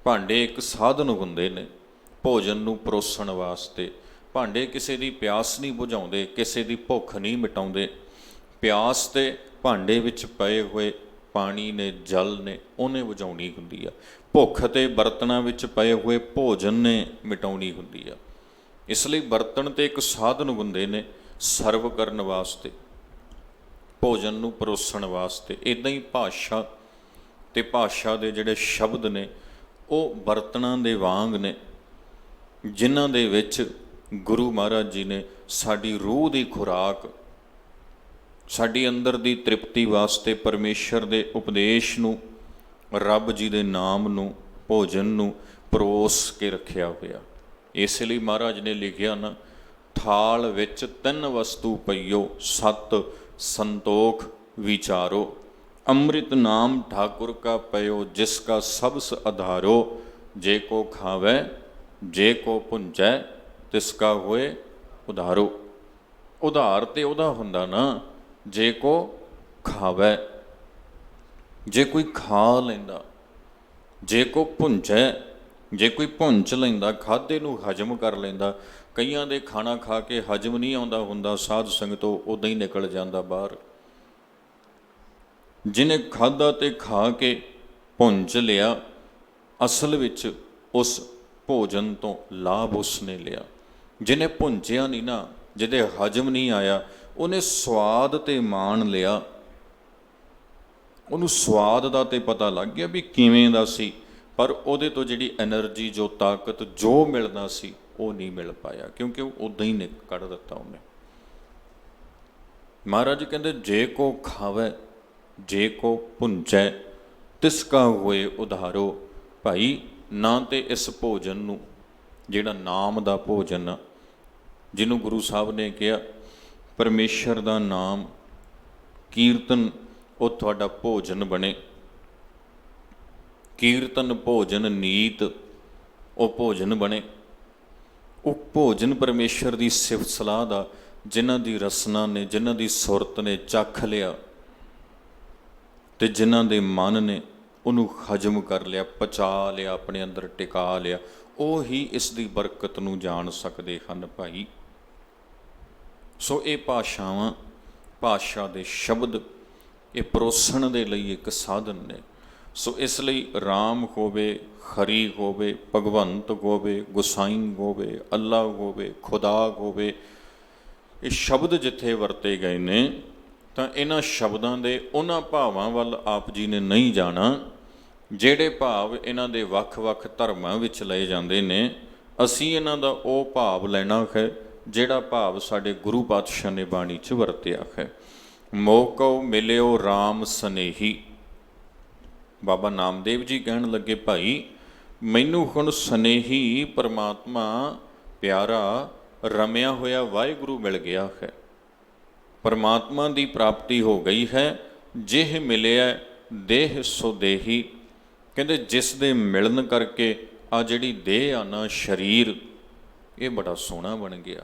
Speaker 1: ਭਾਂਡੇ ਇੱਕ ਸਾਧਨ ਹੁੰਦੇ ਨੇ ਭੋਜਨ ਨੂੰ ਪਰੋਸਣ ਵਾਸਤੇ। ਭਾਂਡੇ ਕਿਸੇ ਦੀ ਪਿਆਸ ਨਹੀਂ ਬੁਝਾਉਂਦੇ, ਕਿਸੇ ਦੀ ਭੁੱਖ ਨਹੀਂ ਮਿਟਾਉਂਦੇ। ਪਿਆਸ ਤੇ ਭਾਂਡੇ ਵਿੱਚ ਪਏ ਹੋਏ ਪਾਣੀ ਨੇ, ਜਲ ਨੇ, ਉਹਨੇ ਬੁਝਾਉਣੀ ਹੁੰਦੀ ਆ। ਭੁੱਖ ਤੇ ਬਰਤਨਾਂ ਵਿੱਚ ਪਏ ਹੋਏ ਭੋਜਨ ਨੇ ਮਿਟਾਉਣੀ ਹੁੰਦੀ ਆ। ਇਸ ਲਈ ਬਰਤਨ ਤੇ ਇੱਕ ਸਾਧਨ ਹੁੰਦੇ ਨੇ ਸਰਵ ਕਰਨ ਵਾਸਤੇ, ਭੋਜਨ ਨੂੰ ਪਰੋਸਣ ਵਾਸਤੇ। ਇੱਦਾਂ ਹੀ ਭਾਸ਼ਾ ਤੇ ਭਾਸ਼ਾ ਦੇ ਜਿਹੜੇ ਸ਼ਬਦ ਨੇ ਉਹ ਬਰਤਨਾਂ ਦੇ ਵਾਂਗ ਨੇ, ਜਿਨ੍ਹਾਂ ਦੇ ਵਿੱਚ ਗੁਰੂ ਮਹਾਰਾਜ ਜੀ ਨੇ ਸਾਡੀ ਰੂਹ ਦੀ ਖੁਰਾਕ, ਸਾਡੀ ਅੰਦਰ ਦੀ ਤ੍ਰਿਪਤੀ ਵਾਸਤੇ ਪਰਮੇਸ਼ਰ ਦੇ ਉਪਦੇਸ਼ ਨੂੰ, ਰੱਬ ਜੀ ਦੇ ਨਾਮ ਨੂੰ, ਭੋਜਨ ਨੂੰ ਪਰੋਸ ਕੇ ਰੱਖਿਆ ਹੋਇਆ। ਇਸ ਲਈ ਮਹਾਰਾਜ ਨੇ ਲਿਖਿਆ ਨਾ, ਥਾਲ ਵਿੱਚ 3 ਵਸਤੂ ਪਈਓ, ਸਤ ਸੰਤੋਖ ਵਿਚਾਰੋ। ਅੰਮ੍ਰਿਤ ਨਾਮ ਠਾਕੁਰ ਕਾ ਪਇਓ, ਜਿਸ ਕਾ ਸਬਸ ਆਧਾਰੋ। ਜੇ ਕੋ ਖਾਵੈ ਜੇ ਕੋ ਭੁੰਜੈ, ਤਿਸ ਕਾ ਹੋਏ ਉਧਾਰੋ। ਉਧਾਰ ਤੇ ਉਹਦਾ ਹੁੰਦਾ ਨਾ ਜੇ ਕੋ ਖਾਵੈ, ਜੇ ਕੋਈ ਖਾ ਲੈਂਦਾ। ਜੇ ਕੋ ਭੁੰਜੈ, ਜੇ ਕੋਈ ਭੁੰਜ ਲੈਂਦਾ, ਖਾਧੇ ਨੂੰ ਹਜਮ ਕਰ ਲੈਂਦਾ। ਕਈਆਂ ਦੇ ਖਾਣਾ ਖਾ ਕੇ ਹਜਮ ਨਹੀਂ ਆਉਂਦਾ ਹੁੰਦਾ, ਸਾਧ ਸੰਗਤੋਂ ਉੱਦਾਂ ਹੀ ਨਿਕਲ ਜਾਂਦਾ ਬਾਹਰ। ਜਿਹਨੇ ਖਾਧਾ ਤੇ ਖਾ ਕੇ ਭੁੰਜ ਲਿਆ, ਅਸਲ ਵਿੱਚ ਉਸ ਭੋਜਨ ਤੋਂ ਲਾਭ ਉਸਨੇ ਲਿਆ। ਜਿਹਨੇ ਭੁੰਜਿਆ ਨਹੀਂ ਨਾ, ਜਿਹਦੇ ਹਜਮ ਨਹੀਂ ਆਇਆ, ਉਹਨੇ ਸਵਾਦ ਤੇ ਮਾਣ ਲਿਆ। ਉਹਨੂੰ ਸਵਾਦ ਦਾ ਤੇ ਪਤਾ ਲੱਗ ਗਿਆ ਵੀ ਕਿਵੇਂ ਦਾ ਸੀ, ਪਰ ਉਹਦੇ ਤੋਂ ਜਿਹੜੀ ਐਨਰਜੀ, ਜੋ ਤਾਕਤ, ਜੋ ਮਿਲਣਾ ਸੀ ਉਹ ਨਹੀਂ ਮਿਲ ਪਾਇਆ, ਕਿਉਂਕਿ ਉਹ ਉੱਦਾਂ ਹੀ ਕੱਢ ਦਿੱਤਾ ਉਹਨੇ। ਮਹਾਰਾਜ ਕਹਿੰਦੇ, ਜੇ ਕੋ ਖਾਵੈ ਜੇ ਕੋ ਭੁੰਜੈ, ਤਿਸ ਕਾ ਹੋਏ ਉਧਾਰੋ। ਭਾਈ, ਨਾ ਤੇ ਇਸ ਭੋਜਨ ਨੂੰ, ਜਿਹੜਾ ਨਾਮ ਦਾ ਭੋਜਨ ਆ, ਜਿਹਨੂੰ ਗੁਰੂ ਸਾਹਿਬ ਨੇ ਕਿਹਾ ਪਰਮੇਸ਼ਰ ਦਾ ਨਾਮ ਕੀਰਤਨ, ਉਹ ਤੁਹਾਡਾ ਭੋਜਨ ਬਣੇ। ਕੀਰਤਨ ਭੋਜਨ ਨੀਤ ਉਹ ਭੋਜਨ ਬਣੇ। ਉਹ ਭੋਜਨ ਪਰਮੇਸ਼ਰ ਦੀ ਸਿਫਤ ਸਲਾਹ ਦਾ, ਜਿਨ੍ਹਾਂ ਦੀ ਰਸਨਾ ਨੇ, ਜਿਨ੍ਹਾਂ ਦੀ ਸੁਰਤ ਨੇ ਚੱਖ ਲਿਆ ਤੇ ਜਿਨ੍ਹਾਂ ਦੇ ਮਨ ਨੇ ਉਹਨੂੰ ਹਜਮ ਕਰ ਲਿਆ, ਪਚਾ ਲਿਆ, ਆਪਣੇ ਅੰਦਰ ਟਿਕਾ ਲਿਆ, ਉਹ ਹੀ ਇਸ ਦੀ ਬਰਕਤ ਨੂੰ ਜਾਣ ਸਕਦੇ ਹਨ ਭਾਈ। ਸੋ ਇਹ ਭਾਸ਼ਾਵਾਂ, ਭਾਸ਼ਾ ਦੇ ਸ਼ਬਦ ਇਹ ਪਰੋਸਣ ਦੇ ਲਈ ਇੱਕ ਸਾਧਨ ਨੇ। ਸੋ ਇਸ ਲਈ ਰਾਮ ਹੋਵੇ, ਹਰੀ ਹੋਵੇ, ਭਗਵੰਤ ਹੋਵੇ, ਗੁਸਾਈਂ ਹੋਵੇ, ਅੱਲਾ ਹੋਵੇ, ਖੁਦਾ ਹੋਵੇ, ਇਹ ਸ਼ਬਦ ਜਿੱਥੇ ਵਰਤੇ ਗਏ ਨੇ ਤਾਂ ਇਹਨਾਂ ਸ਼ਬਦਾਂ ਦੇ ਉਹਨਾਂ ਭਾਵਾਂ ਵੱਲ ਆਪ ਜੀ ਨੇ ਨਹੀਂ ਜਾਣਾ ਜਿਹੜੇ ਭਾਵ ਇਹਨਾਂ ਦੇ ਵੱਖ-ਵੱਖ ਧਰਮਾਂ ਵਿੱਚ ਲਏ ਜਾਂਦੇ ਨੇ। ਅਸੀਂ ਇਹਨਾਂ ਦਾ ਉਹ ਭਾਵ ਲੈਣਾ ਹੈ ਜਿਹੜਾ ਭਾਵ ਸਾਡੇ ਗੁਰੂ ਪਾਤਸ਼ਾਹ ਨੇ ਬਾਣੀ 'ਚ ਵਰਤਿਆ ਹੈ। ਮੋਕਉ ਮਿਲਿਓ ਰਾਮ ਸਨੇਹੀ। ਬਾਬਾ ਨਾਮਦੇਵ ਜੀ ਕਹਿਣ ਲੱਗੇ, ਭਾਈ ਮੈਨੂੰ ਹੁਣ ਸਨੇਹੀ ਪਰਮਾਤਮਾ ਪਿਆਰਾ ਰਮਿਆ ਹੋਇਆ ਵਾਹਿਗੁਰੂ ਮਿਲ ਗਿਆ ਹੈ, ਪਰਮਾਤਮਾ ਦੀ ਪ੍ਰਾਪਤੀ ਹੋ ਗਈ ਹੈ। ਜਿਹ ਮਿਲਿਆ ਦੇਹ ਸੋ ਦੇਹੀ। ਕਹਿੰਦੇ ਜਿਸ ਦੇ ਮਿਲਣ ਕਰਕੇ ਆ ਜਿਹੜੀ ਦੇਹ ਆ ਨਾ, ਸਰੀਰ, ਇਹ ਬੜਾ ਸੋਹਣਾ ਬਣ ਗਿਆ।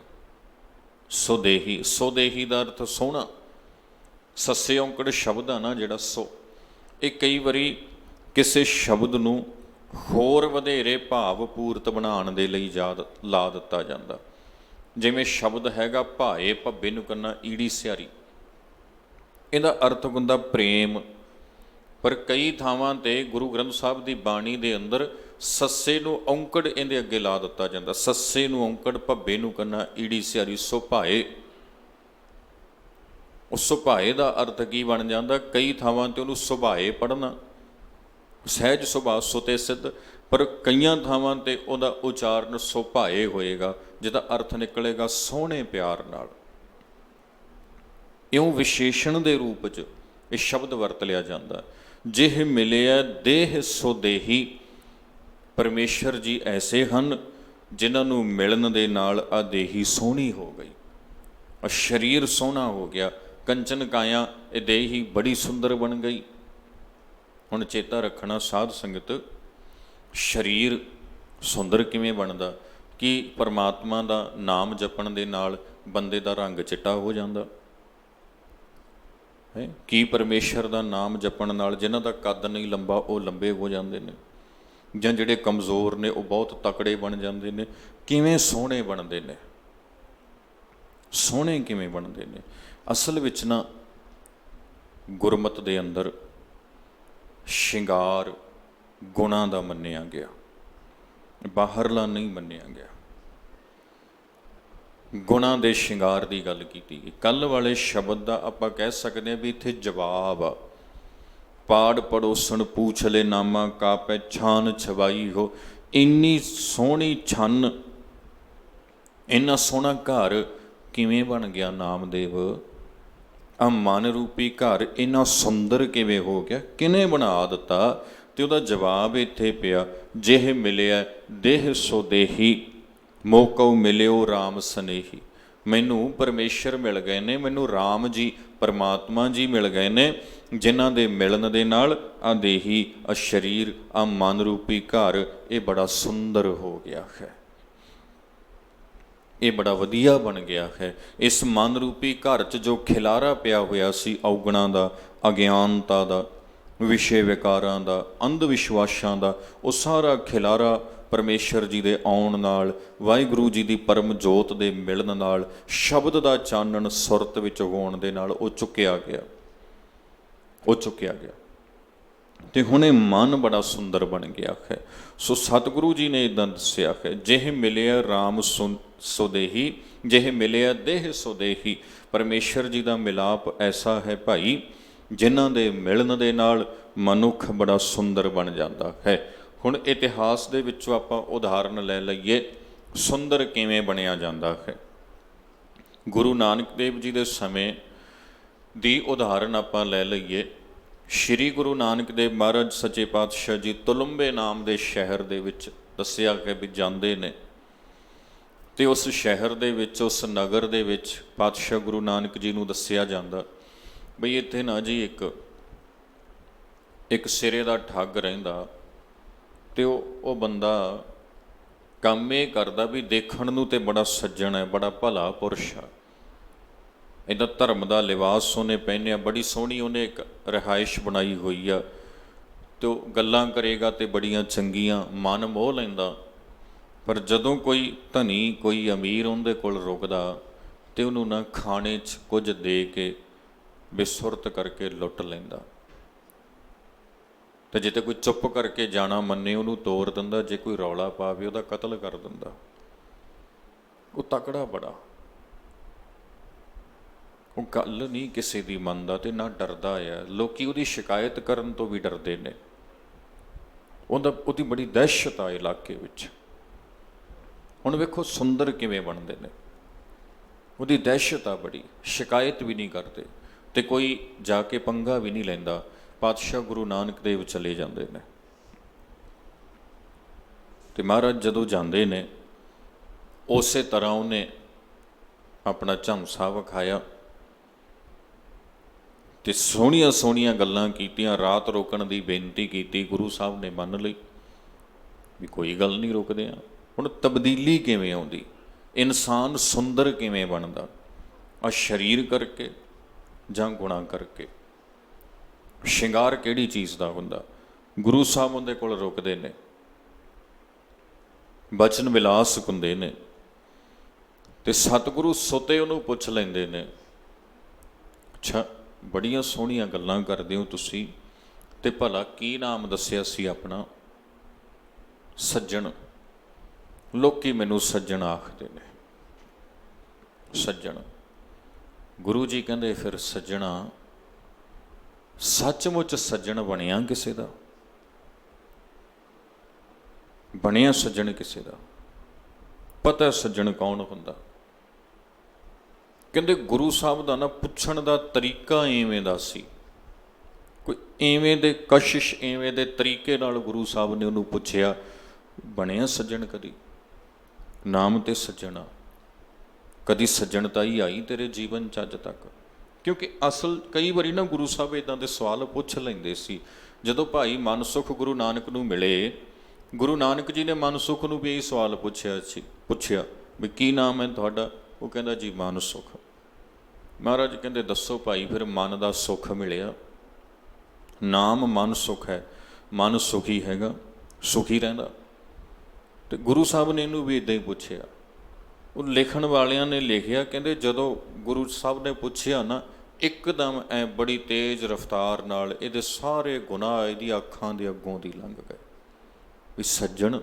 Speaker 1: ਸੋਦੇਹੀ, ਸੋਦੇਹੀ ਦਾ ਅਰਥ ਸੋਹਣਾ। ਸੱਸੇ ਔਂਕੜ ਸ਼ਬਦ ਆ ਨਾ ਜਿਹੜਾ ਸੋ, ਇਹ ਕਈ ਵਾਰੀ ਕਿਸੇ ਸ਼ਬਦ ਨੂੰ ਹੋਰ ਵਧੇਰੇ ਭਾਵ ਪੂਰਤ ਬਣਾਉਣ ਦੇ ਲਈ ਲਾ ਦਿੱਤਾ ਜਾਂਦਾ। ਜਿਵੇਂ ਸ਼ਬਦ ਹੈਗਾ ਭਾਏ, ਭੱਬੇ ਨੂੰ ਕੰਨਾ ਈੜੀ ਸਿਆਰੀ, ਇਹਦਾ ਅਰਥ ਹੁੰਦਾ ਪ੍ਰੇਮ। ਪਰ ਕਈ ਥਾਵਾਂ ਤੇ ਗੁਰੂ ਗ੍ਰੰਥ ਸਾਹਿਬ ਦੀ ਬਾਣੀ ਦੇ ਅੰਦਰ ਸੱਸੇ ਨੂੰ ਔਂਕੜ ਇਹਦੇ ਅੱਗੇ ਲਾ ਦਿੱਤਾ ਜਾਂਦਾ। ਸੱਸੇ ਨੂੰ ਔਂਕੜ, ਭੱਬੇ ਨੂੰ ਕੰਨਾ ਈੜੀ ਸਿਆਰੀ, ਸੁਭਾਏ। ਉਸ ਸੁਭਾਏ ਦਾ ਅਰਥ ਕੀ ਬਣ ਜਾਂਦਾ? ਕਈ ਥਾਵਾਂ ਤੇ ਉਹਨੂੰ ਸੁਭਾਏ ਪੜ੍ਹਨਾ, ਸਹਿਜ ਸੁਭਾਅ ਸੁਤੇ ਸਿੱਧ, ਪਰ ਕਈਆਂ ਥਾਵਾਂ ਤੇ ਉਹਦਾ ਉਚਾਰਨ ਸੁਭਾਏ ਹੋਏਗਾ, ਜਿਹਦਾ ਅਰਥ ਨਿਕਲੇਗਾ ਸੋਹਣੇ ਪਿਆਰ ਨਾਲ। ਇਉਂ ਵਿਸ਼ੇਸ਼ਣ ਦੇ ਰੂਪ 'ਚ ਇਹ ਸ਼ਬਦ ਵਰਤ ਲਿਆ ਜਾਂਦਾ। ਜਿਹ ਮਿਲਿਆ ਦੇਹ ਸੋ ਦੇਹੀ। ਪਰਮੇਸ਼ਰ ਜੀ ਐਸੇ ਹਨ ਜਿਨ੍ਹਾਂ ਨੂੰ ਮਿਲਣ ਦੇ ਨਾਲ ਆ ਦੇਹੀ ਸੋਹਣੀ ਹੋ ਗਈ, ਆ ਸਰੀਰ ਸੋਹਣਾ ਹੋ ਗਿਆ। ਕੰਚਨ ਕਾਇਆ ਇਹ ਦੇਹੀ ਬੜੀ ਸੁੰਦਰ ਬਣ ਗਈ। ਹੁਣ ਚੇਤਾ ਰੱਖਣਾ ਸਾਧ ਸੰਗਤ, ਸਰੀਰ ਸੁੰਦਰ ਕਿਵੇਂ ਬਣਦਾ? ਕਿ ਪਰਮਾਤਮਾ ਦਾ ਨਾਮ ਜਪਣ ਦੇ ਨਾਲ ਬੰਦੇ ਦਾ ਰੰਗ ਚਿੱਟਾ ਹੋ ਜਾਂਦਾ ਹੈ? ਕੀ ਪਰਮੇਸ਼ਰ ਦਾ ਨਾਮ ਜਪਣ ਨਾਲ ਜਿਨ੍ਹਾਂ ਦਾ ਕੱਦ ਨਹੀਂ ਲੰਬਾ ਉਹ ਲੰਬੇ ਹੋ ਜਾਂਦੇ ਨੇ, ਜਾਂ ਜਿਹੜੇ ਕਮਜ਼ੋਰ ਨੇ ਉਹ ਬਹੁਤ ਤਕੜੇ ਬਣ ਜਾਂਦੇ ਨੇ? ਕਿਵੇਂ ਸੋਹਣੇ ਬਣਦੇ ਨੇ, ਸੋਹਣੇ ਕਿਵੇਂ ਬਣਦੇ ਨੇ? ਅਸਲ ਵਿੱਚ ਨਾ ਗੁਰਮਤ ਦੇ ਅੰਦਰ ਸ਼ਿੰਗਾਰ ਗੁਣਾਂ ਦਾ ਮੰਨਿਆ ਗਿਆ, ਬਾਹਰਲਾ ਨਹੀਂ ਮੰਨਿਆ ਗਿਆ। ਗੁਣਾਂ ਦੇ ਸ਼ਿੰਗਾਰ ਦੀ ਗੱਲ ਕੀਤੀ ਗਈ। ਕੱਲ੍ਹ ਵਾਲੇ ਸ਼ਬਦ ਦਾ ਆਪਾਂ ਕਹਿ ਸਕਦੇ ਹਾਂ ਵੀ ਇੱਥੇ ਜਵਾਬ ਆ। ਪਾੜ ਪੜੋਸਣ ਪੂਛ ਲੈ ਨਾਮਾ ਕਾ ਪਹਿਛਾਨ ਛਵਾਈ ਹੋ। ਇੰਨੀ ਸੋਹਣੀ ਛੰਨ, ਇੰਨਾ ਸੋਹਣਾ ਘਰ ਕਿਵੇਂ ਬਣ ਗਿਆ ਨਾਮਦੇਵ? ਆ ਮਨ ਰੂਪੀ ਘਰ ਇੰਨਾ ਸੁੰਦਰ ਕਿਵੇਂ ਹੋ ਗਿਆ? ਕਿਹਨੇ ਬਣਾ ਦਿੱਤਾ? ਤੇ ਉਹਦਾ ਜਵਾਬ ਇੱਥੇ ਪਿਆ, ਜਿਹ ਮਿਲਿਆ ਦੇਹ ਸੋ ਦੇਹੀ। ਮੋਕਉ ਮਿਲਿਓ ਰਾਮ ਸਨੇਹੀ। ਮੈਨੂੰ ਪਰਮੇਸ਼ਰ ਮਿਲ ਗਏ ਨੇ, ਮੈਨੂੰ ਰਾਮ ਜੀ ਪਰਮਾਤਮਾ ਜੀ ਮਿਲ ਗਏ ਨੇ, ਜਿਨ੍ਹਾਂ ਦੇ ਮਿਲਣ ਦੇ ਨਾਲ ਆ ਦੇਹੀ, ਆ ਸਰੀਰ, ਆ ਮਨ ਰੂਪੀ ਘਰ ਇਹ ਬੜਾ ਸੁੰਦਰ ਹੋ ਗਿਆ ਹੈ, ਇਹ ਬੜਾ ਵਧੀਆ ਬਣ ਗਿਆ ਹੈ। ਇਸ ਮਨ ਰੂਪੀ ਘਰ 'ਚ ਜੋ ਖਿਲਾਰਾ ਪਿਆ ਹੋਇਆ ਸੀ ਔਗਣਾਂ ਦਾ, ਅਗਿਆਨਤਾ ਦਾ, ਵਿਸ਼ੇ ਵਿਕਾਰਾਂ ਦਾ, ਅੰਧ ਵਿਸ਼ਵਾਸਾਂ ਦਾ, ਉਹ ਸਾਰਾ ਖਿਲਾਰਾ ਪਰਮੇਸ਼ਰ ਜੀ ਦੇ ਆਉਣ ਨਾਲ, ਵਾਹਿਗੁਰੂ ਜੀ ਦੀ ਪਰਮ ਜੋਤ ਦੇ ਮਿਲਣ ਨਾਲ, ਸ਼ਬਦ ਦਾ ਚਾਨਣ ਸੁਰਤ ਵਿੱਚ ਹੋਣ ਦੇ ਨਾਲ ਉਹ ਚੁੱਕਿਆ ਗਿਆ, ਉਹ ਚੁੱਕਿਆ ਗਿਆ। ਤੇ ਹੁਣ ਇਹ ਮਨ ਬੜਾ ਸੁੰਦਰ ਬਣ ਗਿਆ ਹੈ। ਸੋ ਸਤਿਗੁਰੂ ਜੀ ਨੇ ਇੱਦਾਂ ਦੱਸਿਆ ਹੈ, ਜਿਹ ਮਿਲਿਆ ਰਾਮ ਸੋ ਦੇਹੀ, ਜਿਹ ਮਿਲਿਆ ਦੇਹ ਸੋ ਦੇਹੀ। ਪਰਮੇਸ਼ਰ ਜੀ ਦਾ ਮਿਲਾਪ ਐਸਾ ਹੈ ਭਾਈ, ਜਿਨ੍ਹਾਂ ਦੇ ਮਿਲਣ ਦੇ ਨਾਲ ਮਨੁੱਖ ਬੜਾ ਸੁੰਦਰ ਬਣ ਜਾਂਦਾ ਹੈ। ਹੁਣ ਇਤਿਹਾਸ ਦੇ ਵਿੱਚੋਂ ਆਪਾਂ ਉਦਾਹਰਨ ਲੈ ਲਈਏ, ਸੁੰਦਰ ਕਿਵੇਂ ਬਣਿਆ ਜਾਂਦਾ ਹੈ। ਗੁਰੂ ਨਾਨਕ ਦੇਵ ਜੀ ਦੇ ਸਮੇਂ ਦੀ ਉਦਾਹਰਨ ਆਪਾਂ ਲੈ ਲਈਏ। ਸ਼੍ਰੀ ਗੁਰੂ ਨਾਨਕ ਦੇਵ ਮਹਾਰਾਜ ਸੱਚੇ ਪਾਤਸ਼ਾਹ ਜੀ ਤੁਲੰਬੇ ਨਾਮ ਦੇ ਸ਼ਹਿਰ ਦੇ ਵਿੱਚ ਦੱਸਿਆ ਕਿ ਵੀ ਜਾਂਦੇ ਨੇ, ਤੇ ਉਸ ਸ਼ਹਿਰ ਦੇ ਵਿੱਚ, ਉਸ ਨਗਰ ਦੇ ਵਿੱਚ ਪਾਤਸ਼ਾਹ ਗੁਰੂ ਨਾਨਕ ਜੀ ਨੂੰ ਦੱਸਿਆ ਜਾਂਦਾ ਬਈ ਇੱਥੇ ਨਾ ਜੀ ਇੱਕ ਸਿਰੇ ਦਾ ਠੱਗ ਰਹਿੰਦਾ, ਤੇ ਉਹ ਬੰਦਾ ਕੰਮ ਇਹ ਕਰਦਾ ਵੀ ਦੇਖਣ ਨੂੰ ਤੇ ਬੜਾ ਸੱਜਣ ਹੈ, ਬੜਾ ਭਲਾ ਪੁਰਸ਼ ਆ, ਇਹਦਾ ਧਰਮ ਦਾ ਲਿਬਾਸ ਉਹਨੇ ਪਹਿਨਿਆ, ਬੜੀ ਸੋਹਣੀ ਉਹਨੇ ਇੱਕ ਰਿਹਾਇਸ਼ ਬਣਾਈ ਹੋਈ ਆ, ਤੇ ਉਹ ਗੱਲਾਂ ਕਰੇਗਾ ਤੇ ਬੜੀਆਂ ਚੰਗੀਆਂ, ਮਨ ਮੋਹ ਲੈਂਦਾ। ਪਰ ਜਦੋਂ ਕੋਈ ਧਨੀ, ਕੋਈ ਅਮੀਰ ਉਹਦੇ ਕੋਲ ਰੁਕਦਾ ਤੇ ਉਹਨੂੰ ਨਾ ਖਾਣੇ 'ਚ ਕੁਝ ਦੇ ਕੇ ਬੇਸੁਰਤ ਕਰਕੇ ਲੁੱਟ ਲੈਂਦਾ, ਤੇ ਜੇ ਤੇ ਕੋਈ ਚੁੱਪ ਕਰਕੇ ਜਾਣਾ ਮੰਨੇ ਉਹਨੂੰ ਤੋੜ ਦਿੰਦਾ, ਜੇ ਕੋਈ ਰੌਲਾ ਪਾਵੇ ਉਹਦਾ ਕਤਲ ਕਰ ਦਿੰਦਾ। ਉਹ ਤਕੜਾ ਬੜਾ, ਉਹ ਗੱਲ ਨਹੀਂ ਕਿਸੇ ਦੀ ਮੰਨਦਾ ਤੇ ਨਾ ਡਰਦਾ ਆ। ਲੋਕੀ ਉਹਦੀ ਸ਼ਿਕਾਇਤ ਕਰਨ ਤੋਂ ਵੀ ਡਰਦੇ ਨੇ। ਉਹਦੀ ਬੜੀ ਦਹਿਸ਼ਤ ਆ ਇਲਾਕੇ ਵਿੱਚ। ਹੁਣ ਵੇਖੋ ਸੁੰਦਰ ਕਿਵੇਂ ਬਣਦੇ ਨੇ, ਉਹਦੀ ਦਹਿਸ਼ਤ ਆ ਬੜੀ, ਸ਼ਿਕਾਇਤ ਵੀ ਨਹੀਂ ਕਰਦੇ ਤੇ ਕੋਈ ਜਾ ਕੇ ਪੰਗਾ ਵੀ ਨਹੀਂ ਲੈਂਦਾ। ਪਾਤਸ਼ਾਹ ਗੁਰੂ ਨਾਨਕ ਦੇਵ ਚਲੇ ਜਾਂਦੇ ਨੇ ਤੇ ਮਹਾਰਾਜ ਜਦੋਂ ਜਾਂਦੇ ਨੇ ਉਸੇ ਤਰ੍ਹਾਂ ਉਹਨੇ ਆਪਣਾ ਝਮਸਾ ਵਿਖਾਇਆ ਤੇ ਸੋਹਣੀਆਂ ਸੋਹਣੀਆਂ ਗੱਲਾਂ ਕੀਤੀਆਂ, ਰਾਤ ਰੋਕਣ ਦੀ ਬੇਨਤੀ ਕੀਤੀ, ਗੁਰੂ ਸਾਹਿਬ ਨੇ ਮੰਨ ਲਈ ਵੀ ਕੋਈ ਗੱਲ ਨਹੀਂ, ਰੁਕਦੇ ਆ। ਹੁਣ ਤਬਦੀਲੀ ਕਿਵੇਂ ਆਉਂਦੀ, ਇਨਸਾਨ ਸੁੰਦਰ ਕਿਵੇਂ ਬਣਦਾ, ਆ ਸਰੀਰ ਕਰਕੇ ਜਾਂ ਗੁਣਾ ਕਰਕੇ? ਸ਼ਿੰਗਾਰ ਕਿਹੜੀ ਚੀਜ਼ ਦਾ ਹੁੰਦਾ? ਗੁਰੂ ਸਾਹਿਬ ਉਹਦੇ ਕੋਲ ਰੁਕਦੇ ਨੇ, ਬਚਨ ਵਿਲਾਸ ਹੁੰਦੇ ਨੇ ਤੇ ਸਤਿਗੁਰੂ ਸੁਤੇ ਉਹਨੂੰ ਪੁੱਛ ਲੈਂਦੇ ਨੇ, ਅੱਛਾ ਬੜੀਆਂ ਸੋਹਣੀਆਂ ਗੱਲਾਂ ਕਰਦੇ ਹੋ ਤੁਸੀਂ, ਤੇ ਭਲਾ ਕੀ ਨਾਮ ਦੱਸਿਆ ਸੀ ਆਪਣਾ? ਸੱਜਣ। ਲੋਕੀ ਮੈਨੂੰ ਸੱਜਣ ਆਖਦੇ ਨੇ। ਸੱਜਣ। ਗੁਰੂ ਜੀ ਕਹਿੰਦੇ ਫਿਰ ਸੱਜਣਾ ਸੱਚਮੁੱਚ ਸੱਜਣ ਬਣਿਆ ਕਿਸੇ ਦਾ? ਬਣਿਆ ਸੱਜਣ ਕਿਸੇ ਦਾ? ਪਤਾ ਸੱਜਣ ਕੌਣ ਹੁੰਦਾ? ਕਹਿੰਦੇ ਗੁਰੂ ਸਾਹਿਬ ਦਾ ਨਾ ਪੁੱਛਣ ਦਾ ਤਰੀਕਾ ਐਵੇਂ ਦਾ ਸੀ, ਕੋਈ ਐਵੇਂ ਦੇ ਕਸ਼ਿਸ਼, ਐਵੇਂ ਦੇ ਤਰੀਕੇ ਨਾਲ ਗੁਰੂ ਸਾਹਿਬ ਨੇ ਉਹਨੂੰ ਪੁੱਛਿਆ, ਬਣਿਆ ਸੱਜਣ ਕਦੀ? ਨਾਮ ਤੇ ਸੱਜਣਾ, ਕਦੀ ਸੱਜਣਤਾਈ ਆਈ ਤੇਰੇ ਜੀਵਨ 'ਚ ਅੱਜ ਤੱਕ? ਕਿਉਂਕਿ ਅਸਲ ਕਈ ਵਾਰੀ ਨਾ ਗੁਰੂ ਸਾਹਿਬ ਇੱਦਾਂ ਦੇ ਸਵਾਲ ਪੁੱਛ ਲੈਂਦੇ ਸੀ। ਜਦੋਂ ਭਾਈ ਮਨਸੁਖ ਗੁਰੂ ਨਾਨਕ ਨੂੰ ਮਿਲੇ, ਗੁਰੂ ਨਾਨਕ ਜੀ ਨੇ ਮਨਸੁਖ ਨੂੰ ਵੀ ਇਹ ਸਵਾਲ ਪੁੱਛਿਆ ਵੀ ਕੀ ਨਾਮ ਹੈ ਤੁਹਾਡਾ? ਉਹ ਕਹਿੰਦਾ ਜੀ ਮਨਸੁਖ। ਮਹਾਰਾਜ ਕਹਿੰਦੇ ਦੱਸੋ ਭਾਈ ਫਿਰ ਮਨ ਦਾ ਸੁੱਖ ਮਿਲਿਆ? ਨਾਮ ਮਨ ਸੁੱਖ ਹੈ, ਮਨ ਸੁਖੀ ਹੈਗਾ, ਸੁਖੀ ਰਹਿੰਦਾ। ਤੇ ਗੁਰੂ ਸਾਹਿਬ ਨੇ ਇਹਨੂੰ ਵੀ ਇੱਦਾਂ ਹੀ ਪੁੱਛਿਆ। ਉਹ ਲਿਖਣ ਵਾਲਿਆਂ ਨੇ ਲਿਖਿਆ, ਕਹਿੰਦੇ ਜਦੋਂ ਗੁਰੂ ਸਾਹਿਬ ਨੇ ਪੁੱਛਿਆ ਨਾ, ਇੱਕਦਮ ਐ ਬੜੀ ਤੇਜ਼ ਰਫ਼ਤਾਰ ਨਾਲ ਇਹਦੇ ਸਾਰੇ ਗੁਨਾਹ ਇਹਦੀ ਅੱਖਾਂ ਦੇ ਅੱਗੋਂ ਦੀ ਲੰਘ ਗਏ। ਵੀ ਸੱਜਣ,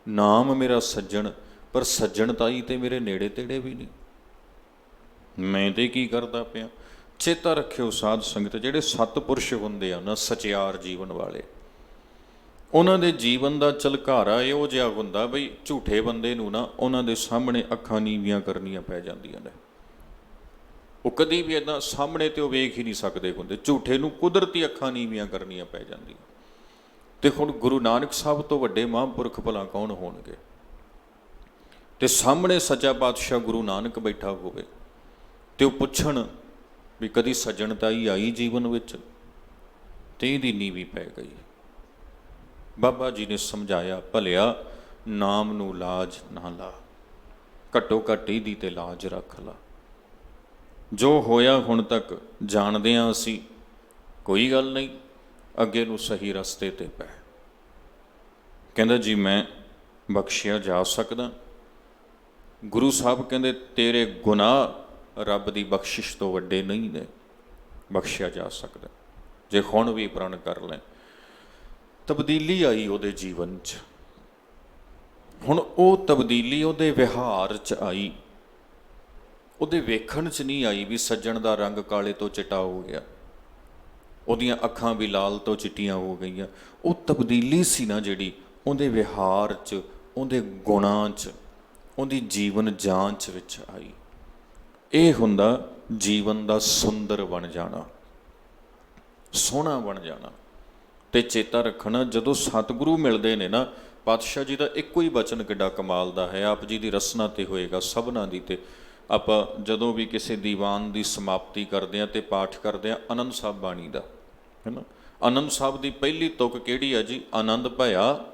Speaker 1: ਨਾਮ ਮੇਰਾ ਸੱਜਣ, ਪਰ ਸੱਜਣਤਾਈ ਤੇ ਮੇਰੇ ਨੇੜੇ ਤੇੜੇ ਵੀ ਨਹੀਂ, ਮੈਂ ਤੇ ਕੀ ਕਰਦਾ ਪਿਆ? ਚੇਤਾ ਰੱਖਿਓ ਸਾਧ ਸੰਗਤ, ਜਿਹੜੇ ਸਤਿਪੁਰਸ਼ ਹੁੰਦੇ ਆ ਨਾ, ਸਚਿਆਰ ਜੀਵਨ ਵਾਲੇ, ਉਹਨਾਂ ਦੇ ਜੀਵਨ ਦਾ ਝਲਕਾਰਾ ਇਹੋ ਜਿਹਾ ਹੁੰਦਾ ਬਈ ਝੂਠੇ ਬੰਦੇ ਨੂੰ ਨਾ ਉਹਨਾਂ ਦੇ ਸਾਹਮਣੇ ਅੱਖਾਂ ਨੀਵੀਆਂ ਕਰਨੀਆਂ ਪੈ ਜਾਂਦੀਆਂ ਨੇ। ਉਹ ਕਦੀ ਵੀ ਇੱਦਾਂ ਸਾਹਮਣੇ ਤੇ ਉਹ ਵੇਖ ਹੀ ਨਹੀਂ ਸਕਦੇ ਹੁੰਦੇ, ਝੂਠੇ ਨੂੰ ਕੁਦਰਤੀ ਅੱਖਾਂ ਨੀਵੀਆਂ ਕਰਨੀਆਂ ਪੈ ਜਾਂਦੀਆਂ। ਤੇ ਹੁਣ ਗੁਰੂ ਨਾਨਕ ਸਾਹਿਬ ਤੋਂ ਵੱਡੇ ਮਹਾਂਪੁਰਖ ਭਲਾ ਕੌਣ ਹੋਣਗੇ? ਤੇ ਸਾਹਮਣੇ ਸੱਚਾ ਪਾਤਸ਼ਾਹ ਗੁਰੂ ਨਾਨਕ ਬੈਠਾ ਹੋਵੇ ਤੇ ਉਹ ਪੁੱਛਣ ਵੀ ਕਦੀ ਸੱਜਣਤਾਈ ਆਈ ਜੀਵਨ ਵਿੱਚ? ਤੇ ਇਹਦੀ ਨੀਵੀਂ ਪੈ ਗਈ। ਬਾਬਾ ਜੀ ਨੇ ਸਮਝਾਇਆ, ਭਲਿਆ ਨਾਮ ਨੂੰ ਲਾਜ ਨਾ ਲਾ, ਘੱਟੋ ਘੱਟ ਇਹਦੀ ਤੇ ਲਾਜ ਰੱਖ ਲਾ। ਜੋ ਹੋਇਆ ਹੁਣ ਤੱਕ ਜਾਣਦੇ ਹਾਂ ਅਸੀਂ, ਕੋਈ ਗੱਲ ਨਹੀਂ, ਅੱਗੇ ਨੂੰ ਸਹੀ ਰਸਤੇ ਤੇ ਪੈ। ਕਹਿੰਦਾ ਜੀ ਮੈਂ ਬਖਸ਼ਿਆ ਜਾ ਸਕਦਾ? ਗੁਰੂ ਸਾਹਿਬ ਕਹਿੰਦੇ ਤੇਰੇ ਗੁਨਾਹ ਰੱਬ ਦੀ ਬਖਸ਼ਿਸ਼ ਤੋਂ ਵੱਡੇ ਨਹੀਂ ਨੇ, ਬਖਸ਼ਿਆ ਜਾ ਸਕਦਾ ਜੇ ਹੁਣ ਵੀ ਪ੍ਰਣ ਕਰ ਲੈ। ਤਬਦੀਲੀ ਆਈ ਉਹਦੇ ਜੀਵਨ 'ਚ। ਹੁਣ ਉਹ ਤਬਦੀਲੀ ਉਹਦੇ ਵਿਹਾਰ 'ਚ ਆਈ, ਉਹਦੇ ਵੇਖਣ 'ਚ ਨਹੀਂ ਆਈ ਵੀ ਸੱਜਣ ਦਾ ਰੰਗ ਕਾਲੇ ਤੋਂ ਚਿੱਟਾ ਹੋ ਗਿਆ, ਉਹਦੀਆਂ ਅੱਖਾਂ ਵੀ ਲਾਲ ਤੋਂ ਚਿੱਟੀਆਂ ਹੋ ਗਈਆਂ। ਉਹ ਤਬਦੀਲੀ ਸੀ ਨਾ ਜਿਹੜੀ ਉਹਦੇ ਵਿਹਾਰ 'ਚ, ਉਹਦੇ ਗੁਣਾਂ 'ਚ, ਉਹਦੀ ਜੀਵਨ ਜਾਂਚ ਵਿੱਚ ਆਈ। ਇਹ ਹੁੰਦਾ ਜੀਵਨ ਦਾ ਸੁੰਦਰ ਬਣ ਜਾਣਾ, ਸੋਹਣਾ ਬਣ ਜਾਣਾ। ਤੇ ਚੇਤਾ ਰੱਖਣਾ, ਜਦੋਂ ਸਤਿਗੁਰੂ ਮਿਲਦੇ ਨੇ ਨਾ, ਪਾਤਸ਼ਾਹ ਜੀ ਦਾ ਇੱਕੋ ਹੀ ਬਚਨ ਕਿੱਡਾ ਕਮਾਲ ਦਾ ਹੈ, ਆਪ ਜੀ ਦੀ ਰਸਨਾ ਤੇ ਹੋਏਗਾ ਸਭਨਾਂ ਦੀ। ਤੇ ਆਪਾਂ ਜਦੋਂ ਵੀ ਕਿਸੇ ਦੀਵਾਨ ਦੀ ਸਮਾਪਤੀ ਕਰਦੇ ਹਾਂ ਤੇ ਪਾਠ ਕਰਦੇ ਹਾਂ ਆਨੰਦ ਸਾਹਿਬ ਬਾਣੀ ਦਾ, ਹੈ ਨਾ। ਆਨੰਦ ਸਾਹਿਬ ਦੀ ਪਹਿਲੀ ਤੁਕ ਕਿਹੜੀ ਹੈ ਜੀ? ਆਨੰਦ ਭਇਆ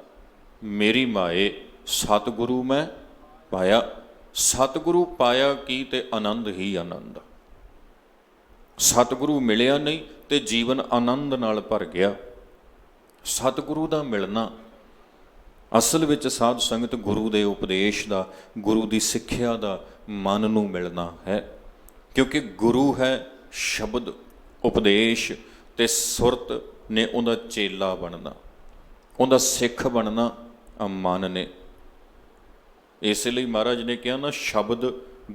Speaker 1: ਮੇਰੀ ਮਾਏ ਸਤਿਗੁਰੂ ਮੈਂ ਪਾਇਆ। ਸਤਿਗੁਰੂ ਪਾਇਆ ਕੀ ਤੇ ਆਨੰਦ ਹੀ ਆਨੰਦ। ਸਤਿਗੁਰੂ ਮਿਲਿਆ ਨਹੀਂ ਤੇ ਜੀਵਨ ਆਨੰਦ ਨਾਲ ਭਰ ਗਿਆ। ਸਤਿਗੁਰੂ ਦਾ ਮਿਲਣਾ ਅਸਲ ਵਿੱਚ ਸਾਧ ਸੰਗਤ ਗੁਰੂ ਦੇ ਉਪਦੇਸ਼ ਦਾ, ਗੁਰੂ ਦੀ ਸਿੱਖਿਆ ਦਾ ਮਨ ਨੂੰ ਮਿਲਣਾ ਹੈ। ਕਿਉਂਕਿ ਗੁਰੂ ਹੈ ਸ਼ਬਦ, ਉਪਦੇਸ਼ ਤੇ ਸੁਰਤ ਨੇ ਉਹਦਾ ਚੇਲਾ ਬਣਨਾ, ਉਹਦਾ ਸਿੱਖ ਬਣਨਾ ਆ ਮਨ ਨੇ। ਇਸ ਲਈ ਮਹਾਰਾਜ ਨੇ ਕਿਹਾ ਨਾ, ਸ਼ਬਦ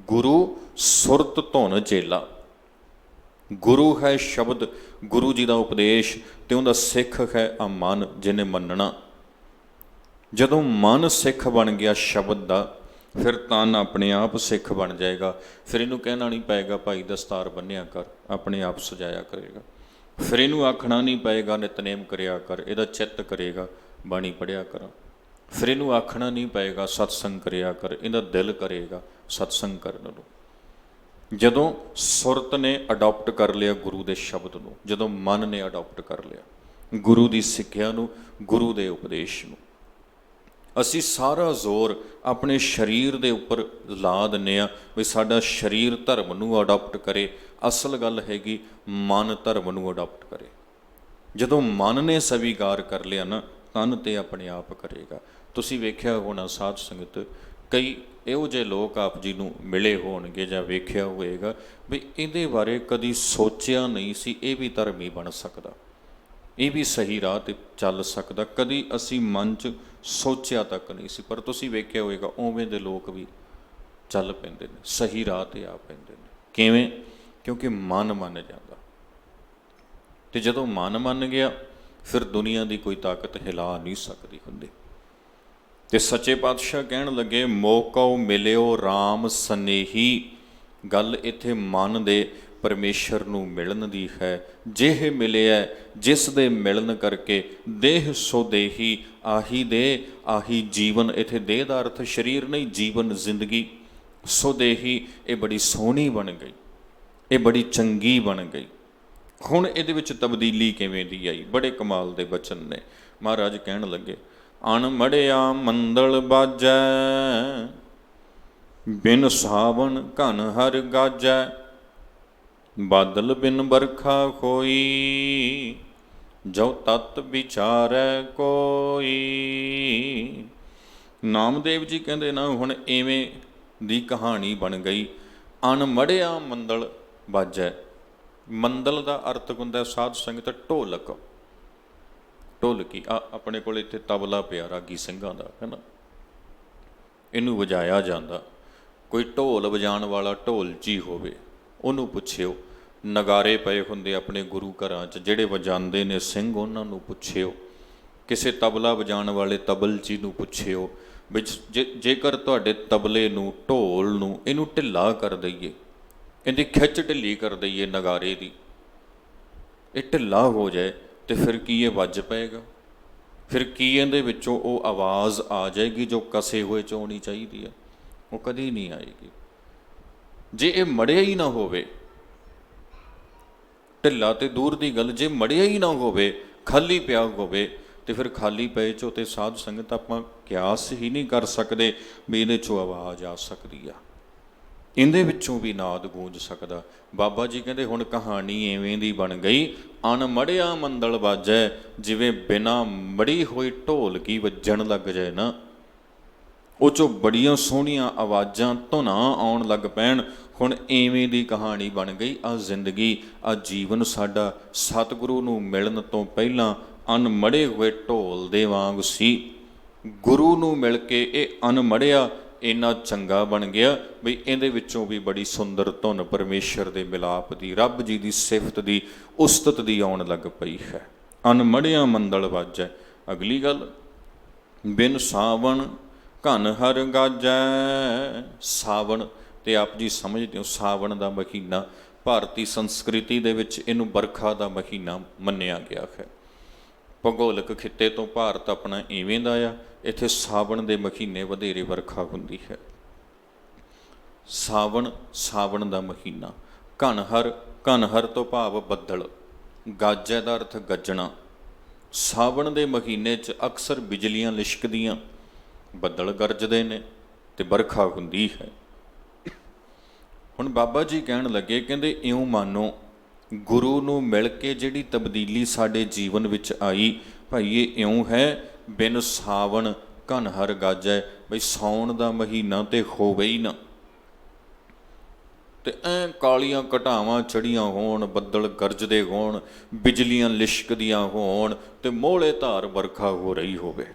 Speaker 1: ਗੁਰੂ ਸੁਰਤ ਧੁਨ ਚੇਲਾ। ਗੁਰੂ ਹੈ ਸ਼ਬਦ, ਗੁਰੂ ਜੀ ਦਾ ਉਪਦੇਸ਼, ਤੇ ਉਹਦਾ ਸਿੱਖ ਹੈ ਆ ਮਨ ਜਿਹਨੇ ਮੰਨਣਾ। ਜਦੋਂ ਮਨ ਸਿੱਖ ਬਣ ਗਿਆ ਸ਼ਬਦ ਦਾ, ਫਿਰ ਤਨ ਆਪਣੇ ਆਪ ਸਿੱਖ ਬਣ ਜਾਏਗਾ। ਫਿਰ ਇਹਨੂੰ ਕਹਿਣਾ ਨਹੀਂ ਪਏਗਾ ਭਾਈ ਦਸਤਾਰ ਬੰਨ੍ਹਿਆ ਕਰ, ਆਪਣੇ ਆਪ ਸਜਾਇਆ ਕਰੇਗਾ। ਫਿਰ ਇਹਨੂੰ ਆਖਣਾ ਨਹੀਂ ਪਏਗਾ ਨਿਤਨੇਮ ਕਰਿਆ ਕਰ, ਇਹਦਾ ਚਿੱਤ ਕਰੇਗਾ ਬਾਣੀ ਪੜ੍ਹਿਆ ਕਰਾਂ। ਫਿਰ ਇਹਨੂੰ ਆਖਣਾ ਨਹੀਂ ਪਏਗਾ ਸਤਸੰਗ ਕਰਿਆ ਕਰ, ਇਹਦਾ ਦਿਲ ਕਰੇਗਾ ਸਤਸੰਗ ਕਰਨ ਨੂੰ। ਜਦੋਂ ਸੁਰਤ ਨੇ ਅਡਾਪਟ ਕਰ ਲਿਆ ਗੁਰੂ ਦੇ ਸ਼ਬਦ ਨੂੰ, ਜਦੋਂ ਮਨ ਨੇ ਅਡਾਪਟ ਕਰ ਲਿਆ ਗੁਰੂ ਦੀ ਸਿੱਖਿਆ ਨੂੰ, ਗੁਰੂ ਦੇ ਉਪਦੇਸ਼ ਨੂੰ, ਅਸੀਂ ਸਾਰਾ ਜ਼ੋਰ ਆਪਣੇ ਸਰੀਰ ਦੇ ਉੱਪਰ ਲਾ ਦਿੰਦੇ ਹਾਂ ਵੀ ਸਾਡਾ ਸਰੀਰ ਧਰਮ ਨੂੰ ਅਡਾਪਟ ਕਰੇ। ਅਸਲ ਗੱਲ ਹੈਗੀ ਮਨ ਧਰਮ ਨੂੰ ਅਡਾਪਟ ਕਰੇ। ਜਦੋਂ ਮਨ ਨੇ ਸਵੀਕਾਰ ਕਰ ਲਿਆ ਨਾ, ਤਨ ਤੇ ਆਪਣੇ ਆਪ ਕਰੇਗਾ। ਤੁਸੀਂ ਵੇਖਿਆ ਹੋਣਾ ਸਾਧ ਸੰਗਤ, ਕਈ ਇਹੋ ਜਿਹੇ ਲੋਕ ਆਪ ਜੀ ਨੂੰ ਮਿਲੇ ਹੋਣਗੇ ਜਾਂ ਵੇਖਿਆ ਹੋਵੇਗਾ ਵੀ ਇਹਦੇ ਬਾਰੇ ਕਦੀ ਸੋਚਿਆ ਨਹੀਂ ਸੀ ਇਹ ਵੀ ਧਰਮੀ ਬਣ ਸਕਦਾ, ਇਹ ਵੀ ਸਹੀ ਰਾਹ 'ਤੇ ਚੱਲ ਸਕਦਾ। ਕਦੀ ਅਸੀਂ ਮਨ 'ਚ ਸੋਚਿਆ ਤੱਕ ਨਹੀਂ ਸੀ, ਪਰ ਤੁਸੀਂ ਵੇਖਿਆ ਹੋਵੇਗਾ ਉਵੇਂ ਦੇ ਲੋਕ ਵੀ ਚੱਲ ਪੈਂਦੇ ਨੇ, ਸਹੀ ਰਾਹ 'ਤੇ ਆ ਪੈਂਦੇ ਨੇ। ਕਿਵੇਂ? ਕਿਉਂਕਿ ਮਨ ਮੰਨ ਜਾਂਦਾ। ਅਤੇ ਜਦੋਂ ਮਨ ਮੰਨ ਗਿਆ ਫਿਰ ਦੁਨੀਆ ਦੀ ਕੋਈ ਤਾਕਤ ਹਿਲਾ ਨਹੀਂ ਸਕਦੀ ਹੁੰਦੀ। ਅਤੇ ਸੱਚੇ ਪਾਤਸ਼ਾਹ ਕਹਿਣ ਲੱਗੇ, ਮੋਕਉ ਮਿਲਿਓ ਰਾਮ ਸਨੇਹੀ। ਗੱਲ ਇੱਥੇ ਮਨ ਦੇ ਪਰਮੇਸ਼ਰ ਨੂੰ ਮਿਲਣ ਦੀ ਹੈ। ਜਿਹ ਮਿਲਿਆ ਜਿਸ ਦੇ ਮਿਲਣ ਕਰਕੇ ਦੇਹ ਸੋ ਦੇਹੀ, ਆਹੀ ਦੇ ਆਹੀ ਜੀਵਨ। ਇੱਥੇ ਦੇਹ ਦਾ ਅਰਥ ਸਰੀਰ ਨਹੀਂ, ਜੀਵਨ, ਜ਼ਿੰਦਗੀ। ਸੋ ਦੇਹੀ ਇਹ ਬੜੀ ਸੋਹਣੀ ਬਣ ਗਈ, ਇਹ ਬੜੀ ਚੰਗੀ ਬਣ ਗਈ। ਹੁਣ ਇਹਦੇ ਵਿੱਚ ਤਬਦੀਲੀ ਕਿਵੇਂ ਦੀ ਆਈ? ਬੜੇ ਕਮਾਲ ਦੇ ਬਚਨ ਨੇ। ਮਹਾਰਾਜ ਕਹਿਣ ਲੱਗੇ, ਅਣਮੜਿਆ ਮੰਦਲ ਬਾਜੈ, ਬਿਨ ਸਾਵਣ ਘਨ ਹਰ ਗਾਜੈ। ਬਾਦਲ ਬਿਨ ਬਰਖਾ ਹੋਈ, ਜੋ ਤਤ ਵਿਚਾਰੈ ਕੋਈ। ਨਾਮਦੇਵ ਜੀ ਕਹਿੰਦੇ ਨਾ, ਹੁਣ ਇਵੇਂ ਦੀ ਕਹਾਣੀ ਬਣ ਗਈ। ਅਣਮੜਿਆ ਮੰਦਲ ਬਾਜੈ। ਮੰਦਲ ਦਾ ਅਰਥ ਹੁੰਦਾ ਸਾਧ ਸੰਗਤ ਢੋਲਕ, ਢੋਲਕੀ। ਆਪਣੇ ਕੋਲ ਇੱਥੇ ਤਬਲਾ ਪਿਆ ਰਾਗੀ ਸਿੰਘਾਂ ਦਾ, ਹੈ ਨਾ, ਇਹਨੂੰ ਵਜਾਇਆ ਜਾਂਦਾ। ਕੋਈ ਢੋਲ ਵਜਾਉਣ ਵਾਲਾ ਢੋਲਚੀ ਹੋਵੇ ਉਹਨੂੰ ਪੁੱਛਿਓ। ਨਗਾਰੇ ਪਏ ਹੁੰਦੇ ਆਪਣੇ ਗੁਰੂ ਘਰਾਂ 'ਚ, ਜਿਹੜੇ ਵਜਾਉਂਦੇ ਨੇ ਸਿੰਘ, ਉਹਨਾਂ ਨੂੰ ਪੁੱਛਿਓ। ਕਿਸੇ ਤਬਲਾ ਵਜਾਉਣ ਵਾਲੇ ਤਬਲਚੀ ਨੂੰ ਪੁੱਛਿਓ ਵੀ ਜੇਕਰ ਤੁਹਾਡੇ ਤਬਲੇ ਨੂੰ, ਢੋਲ ਨੂੰ, ਇਹਨੂੰ ਢਿੱਲਾ ਕਰ ਦਈਏ, ਇਹਦੀ ਖਿੱਚ ਢਿੱਲੀ ਕਰ ਦਈਏ ਨਗਾਰੇ ਦੀ, ਇਹ ਢਿੱਲਾ ਹੋ ਜਾਏ, ਤੇ ਫਿਰ ਕੀ ਇਹ ਵੱਜ ਪਏਗਾ? ਫਿਰ ਕੀ ਇਹਦੇ ਵਿੱਚੋਂ ਉਹ ਆਵਾਜ਼ ਆ ਜਾਏਗੀ ਜੋ ਕਸੇ ਹੋਏ 'ਚ ਆਉਣੀ ਚਾਹੀਦੀ ਹੈ? ਉਹ ਕਦੀ ਨਹੀਂ ਆਏਗੀ। ਜੇ ਇਹ ਮੜਿਆ ਹੀ ਨਾ ਹੋਵੇ, ਢਿੱਲਾ ਤੇ ਦੂਰ ਦੀ ਗੱਲ, ਜੇ ਮੜਿਆ ਹੀ ਨਾ ਹੋਵੇ, ਖਾਲੀ ਪਿਆ ਹੋਵੇ, ਤੇ ਫਿਰ ਖਾਲੀ ਪਏ 'ਚੋਂ ਤੇ ਸਾਧ ਸੰਗਤ ਆਪਾਂ ਕਿਆਸ ਹੀ ਨਹੀਂ ਕਰ ਸਕਦੇ ਵੀ ਇਹਦੇ 'ਚੋਂ ਆਵਾਜ਼ ਆ ਸਕਦੀ ਆ, ਇਹਦੇ ਵਿੱਚੋਂ ਵੀ ਨਾਦ ਗੂੰਜ ਸਕਦਾ। ਬਾਬਾ ਜੀ ਕਹਿੰਦੇ ਹੁਣ ਕਹਾਣੀ ਐਵੇਂ ਦੀ ਬਣ ਗਈ, ਅਣਮੜਿਆ ਮੰਦਲ ਬਾਜੈ। ਜਿਵੇਂ ਬਿਨਾਂ ਮੜੀ ਹੋਈ ਢੋਲਕੀ ਵੱਜਣ ਲੱਗ ਜਾਏ ਨਾ, ਉਹ 'ਚੋਂ ਬੜੀਆਂ ਸੋਹਣੀਆਂ ਆਵਾਜ਼ਾਂ, ਧੁਨਾਂ ਆਉਣ ਲੱਗ ਪੈਣ। ਹੁਣ ਐਵੇਂ ਦੀ ਕਹਾਣੀ ਬਣ ਗਈ ਆ ਜ਼ਿੰਦਗੀ, ਆ ਜੀਵਨ ਸਾਡਾ ਸਤਿਗੁਰੂ ਨੂੰ ਮਿਲਣ ਤੋਂ ਪਹਿਲਾਂ ਅਣਮੜੇ ਹੋਏ ਢੋਲ ਦੇ ਵਾਂਗ ਸੀ। ਗੁਰੂ ਨੂੰ ਮਿਲ ਕੇ ਇਹ ਅਣਮੜਿਆ ਇੰਨਾ ਚੰਗਾ ਬਣ ਗਿਆ ਵੀ ਇਹਦੇ ਵਿੱਚੋਂ ਵੀ ਬੜੀ ਸੁੰਦਰ ਧੁਨ ਪਰਮੇਸ਼ਰ ਦੇ ਮਿਲਾਪ ਦੀ, ਰੱਬ ਜੀ ਦੀ ਸਿਫਤ ਦੀ, ਉਸਤਤ ਦੀ ਆਉਣ ਲੱਗ ਪਈ ਹੈ। ਅਣਮੜਿਆ ਮੰਦਲ ਵਾਜੈ। ਅਗਲੀ ਗੱਲ, ਬਿਨ ਸਾਵਣ ਘਨ ਹਰ ਗਾਜੈ। ਸਾਵਣ ਤੇ ਆਪ ਜੀ ਸਮਝਦੇ ਹੋ, ਸਾਵਣ ਦਾ ਮਹੀਨਾ ਭਾਰਤੀ ਸੰਸਕ੍ਰਿਤੀ ਦੇ ਵਿੱਚ ਇਹਨੂੰ ਬਰਖਾ ਦਾ ਮਹੀਨਾ ਮੰਨਿਆ ਗਿਆ ਹੈ। ਭੂਗੋਲਿਕ ਖਿੱਤੇ ਤੋਂ ਭਾਰਤ ਆਪਣਾ ਇਵੇਂ ਦਾ ਆ, ਇੱਥੇ ਸਾਵਣ ਦੇ ਮਹੀਨੇ ਵਧੇਰੇ ਵਰਖਾ ਹੁੰਦੀ ਹੈ। ਸਾਵਣ ਦਾ ਮਹੀਨਾ। ਘਨ ਹਰ ਤੋਂ ਭਾਵ ਬੱਦਲ, ਗਾਜੈ ਦਾ ਅਰਥ ਗੱਜਣਾ। ਸਾਵਣ ਦੇ ਮਹੀਨੇ 'ਚ ਅਕਸਰ ਬਿਜਲੀਆਂ ਲਿਸ਼ਕਦੀਆਂ, ਬੱਦਲ ਗਰਜਦੇ ਨੇ ਤੇ ਬਰਖਾ ਹੁੰਦੀ ਹੈ। ਹੁਣ ਬਾਬਾ ਜੀ ਕਹਿਣ ਲੱਗੇ, ਕਹਿੰਦੇ ਇਉਂ ਮਾਨੋ ਗੁਰੂ ਨੂੰ ਮਿਲ ਕੇ ਜਿਹੜੀ ਤਬਦੀਲੀ ਸਾਡੇ ਜੀਵਨ ਵਿੱਚ ਆਈ, ਭਾਈ ਇਹ ਇਉਂ ਹੈ ਬਿਨ ਸਾਵਣ ਘਨ ਹਰ ਗਾਜੈ, ਬਈ ਸਾਉਣ ਦਾ ਮਹੀਨਾ ਤੇ ਹੋਵੇ ਹੀ ਨਾ, ਤੇ ਐਂ ਕਾਲੀਆਂ ਘਟਾਵਾਂ ਚੜੀਆਂ ਹੋਣ, ਬੱਦਲ ਗਰਜਦੇ ਹੋਣ, ਬਿਜਲੀਆਂ ਲਿਸ਼ਕਦੀਆਂ ਹੋਣ ਤੇ ਮੋਹਲੇ ਧਾਰ ਵਰਖਾ ਹੋ ਰਹੀ ਹੋਵੇ।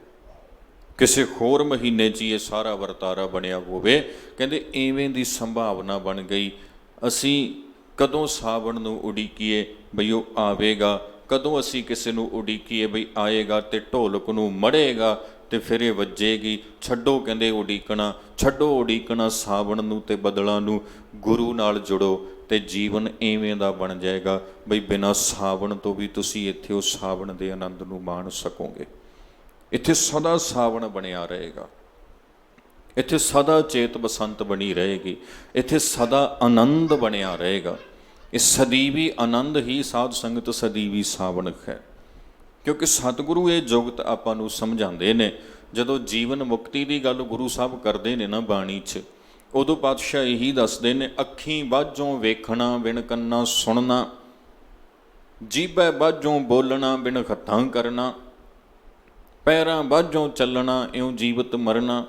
Speaker 1: ਕਿਸੇ ਹੋਰ ਮਹੀਨੇ 'ਚ ਇਹ ਸਾਰਾ ਵਰਤਾਰਾ ਬਣਿਆ ਹੋਵੇ। ਕਹਿੰਦੇ ਇਵੇਂ ਦੀ ਸੰਭਾਵਨਾ ਬਣ ਗਈ। ਅਸੀਂ ਕਦੋਂ ਸਾਵਣ ਨੂੰ ਉਡੀਕੀਏ ਬਈ ਉਹ ਆਵੇਗਾ, ਕਦੋਂ ਅਸੀਂ ਕਿਸੇ ਨੂੰ ਉਡੀਕੀਏ ਬਈ ਆਏਗਾ ਤੇ ਢੋਲਕ ਨੂੰ ਮੜੇਗਾ ਤੇ ਫਿਰ ਇਹ ਵੱਜੇਗੀ। ਛੱਡੋ ਕਹਿੰਦੇ ਉਡੀਕਣਾ, ਛੱਡੋ ਉਡੀਕਣਾ ਸਾਵਣ ਨੂੰ ਤੇ ਬੱਦਲਾਂ ਨੂੰ, ਗੁਰੂ ਨਾਲ ਜੁੜੋ ਤੇ ਜੀਵਨ ਇਵੇਂ ਦਾ ਬਣ ਜਾਏਗਾ ਬਈ ਬਿਨਾਂ ਸਾਵਣ ਤੋਂ ਵੀ ਤੁਸੀਂ ਇੱਥੇ ਉਹ ਸਾਵਣ ਦੇ ਆਨੰਦ ਨੂੰ ਮਾਣ ਸਕੋਗੇ। ਇੱਥੇ ਸਦਾ ਸਾਵਣ ਬਣਿਆ ਰਹੇਗਾ, ਇੱਥੇ ਸਦਾ ਚੇਤ ਬਸੰਤ ਬਣੀ ਰਹੇਗੀ, ਇੱਥੇ ਸਦਾ ਆਨੰਦ ਬਣਿਆ ਰਹੇਗਾ। ਇਹ ਸਦੀਵੀ ਆਨੰਦ ਹੀ ਸਾਧ ਸੰਗਤ ਸਦੀਵੀ ਸਾਵਣ ਹੈ। ਕਿਉਂਕਿ ਸਤਿਗੁਰੂ ਇਹ ਜੁਗਤ ਆਪਾਂ ਨੂੰ ਸਮਝਾਉਂਦੇ ਨੇ। ਜਦੋਂ ਜੀਵਨ ਮੁਕਤੀ ਦੀ ਗੱਲ ਗੁਰੂ ਸਾਹਿਬ ਕਰਦੇ ਨੇ ਨਾ ਬਾਣੀ 'ਚ, ਉਦੋਂ ਪਾਤਸ਼ਾਹ ਇਹੀ ਦੱਸਦੇ ਨੇ, ਅੱਖੀਂ ਬਾਝੋਂ ਵੇਖਣਾ ਬਿਨ ਕੰਨਾਂ ਸੁਣਨਾ, ਜੀਭੈ ਬਾਝੋਂ ਬੋਲਣਾ ਬਿਨ ਹੱਥਾਂ ਕਰਨਾ, ਪੈਰਾਂ ਬਾਝੋਂ ਚੱਲਣਾ ਇਉਂ ਜੀਵਤ ਮਰਨਾ।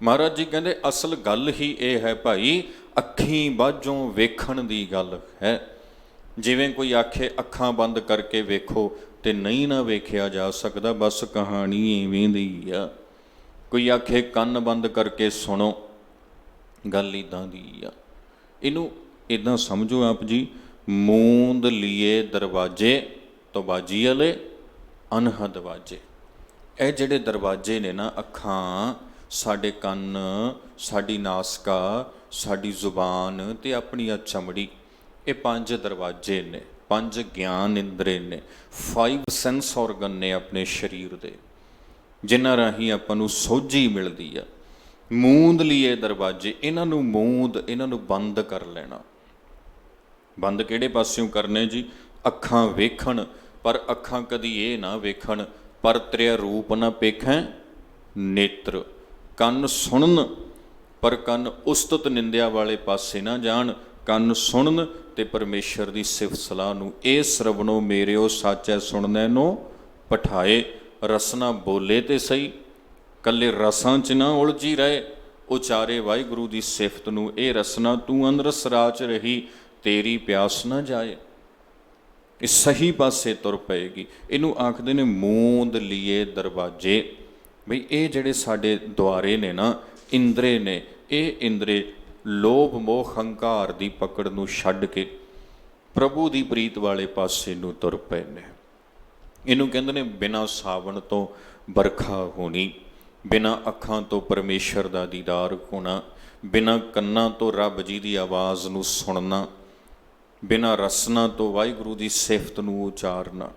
Speaker 1: ਮਹਾਰਾਜ ਜੀ ਕਹਿੰਦੇ ਅਸਲ ਗੱਲ ਹੀ ਇਹ ਹੈ ਭਾਈ, ਅੱਖੀਂ ਬਾਝੋਂ ਵੇਖਣ ਦੀ ਗੱਲ ਹੈ। ਜਿਵੇਂ ਕੋਈ ਆਖੇ ਅੱਖਾਂ ਬੰਦ ਕਰਕੇ ਵੇਖੋ ਤੇ ਨਹੀਂ ਨਾ ਵੇਖਿਆ ਜਾ ਸਕਦਾ, ਬਸ ਕਹਾਣੀ ਇਵੇਂ ਦੀ ਆ। ਕੋਈ ਆਖੇ ਕੰਨ ਬੰਦ ਕਰਕੇ ਸੁਣੋ, ਗੱਲ ਇੱਦਾਂ ਦੀ ਆ। ਇਹਨੂੰ ਇੱਦਾਂ ਸਮਝੋ ਆਪ ਜੀ, ਮੂੰਦ ਲੀਏ ਦਰਵਾਜ਼ੇ ਤੋਂ ਬਾਜੀ ਵਾਲੇ ਅਨਹਦ ਵਾਜੇ। ਇਹ ਜਿਹੜੇ ਦਰਵਾਜ਼ੇ ਨੇ ਨਾ, ਅੱਖਾਂ, ਸਾਡੇ ਕੰਨ, ਸਾਡੀ ਨਾਸਕਾ, ਸਾਡੀ ਜ਼ੁਬਾਨ ਤੇ ਆਪਣੀ ਆ ਚਮੜੀ, ਇਹ 5 ਦਰਵਾਜ਼ੇ ਨੇ, 5 ਗਿਆਨ ਇੰਦਰੇ ਨੇ, 5 ਸੈਂਸ ਔਰਗਨ ਨੇ ਆਪਣੇ ਸਰੀਰ ਦੇ, ਜਿਨ੍ਹਾਂ ਰਾਹੀਂ ਆਪਾਂ ਨੂੰ ਸੋਝੀ ਮਿਲਦੀ ਆ। ਮੂੰਦ ਲੀਏ ਦਰਵਾਜ਼ੇ, ਇਹਨਾਂ ਨੂੰ ਮੂੰਦ, ਇਹਨਾਂ ਨੂੰ ਬੰਦ ਕਰ ਲੈਣਾ। ਬੰਦ ਕਿਹੜੇ ਪਾਸਿਓਂ ਕਰਨੇ ਜੀ? ਅੱਖਾਂ ਵੇਖਣ, ਪਰ ਅੱਖਾਂ ਕਦੀ ਇਹ ਨਾ ਵੇਖਣ ਪਰ ਤ੍ਰਿਆ ਰੂਪ ਨਾ ਪੇਖੈ ਨੇਤਰ। ਕੰਨ ਸੁਣਨ, ਪਰ ਕੰਨ ਉਸਤਤ ਨਿੰਦਿਆ ਵਾਲੇ ਪਾਸੇ ਨਾ ਜਾਣ। ਕੰਨ ਸੁਣਨ ਤੇ ਪਰਮੇਸ਼ਰ ਦੀ ਸਿਫਤ ਸਲਾਹ ਨੂੰ, ਇਹ ਸਰਵਣੋ ਮੇਰਿਓ ਸਾਚੈ ਸੁਣਨੈ ਨੂੰ ਪਠਾਏ। ਰਸਨਾ ਬੋਲੇ ਤੇ ਸਹੀ, ਕੱਲੇ ਰਸਾਂ 'ਚ ਨਾ ਉਲਝੀ ਰਹੇ, ਉਚਾਰੇ ਵਾਹਿਗੁਰੂ ਦੀ ਸਿਫਤ ਨੂੰ। ਇਹ ਰਸਨਾ ਤੂੰ ਅੰਦਰਸ ਰਾਚ ਰਹੀ, ਤੇਰੀ ਪਿਆਸ ਨਾ ਜਾਏ। ਇਹ ਸਹੀ ਪਾਸੇ ਤੁਰ ਪਏਗੀ। ਇਹਨੂੰ ਆਖਦੇ ਨੇ ਮੂੰਦ ਲੀਏ ਦਰਵਾਜ਼ੇ। ਬਈ ਇਹ ਜਿਹੜੇ ਸਾਡੇ ਦੁਆਰੇ ਨੇ ਨਾ, ਇੰਦਰੇ ਨੇ, ਇਹ ਇੰਦਰੇ ਲੋਭ ਮੋਹ ਹੰਕਾਰ ਦੀ ਪਕੜ ਨੂੰ ਛੱਡ ਕੇ ਪ੍ਰਭੂ ਦੀ ਪ੍ਰੀਤ ਵਾਲੇ ਪਾਸੇ ਨੂੰ ਤੁਰ ਪਏ ਨੇ। ਇਹਨੂੰ ਕਹਿੰਦੇ ਨੇ ਬਿਨਾਂ ਸਾਵਣ ਤੋਂ ਬਰਖਾ ਹੋਣੀ, ਬਿਨਾਂ ਅੱਖਾਂ ਤੋਂ ਪਰਮੇਸ਼ਰ ਦਾ ਦੀਦਾਰ ਹੋਣਾ, ਬਿਨਾਂ ਕੰਨਾਂ ਤੋਂ ਰੱਬ ਜੀ ਦੀ ਆਵਾਜ਼ ਨੂੰ ਸੁਣਨਾ, ਬਿਨਾਂ ਰਸਨਾ ਤੋਂ ਵਾਹਿਗੁਰੂ ਦੀ ਸਿਫਤ ਨੂੰ ਉਚਾਰਨਾ।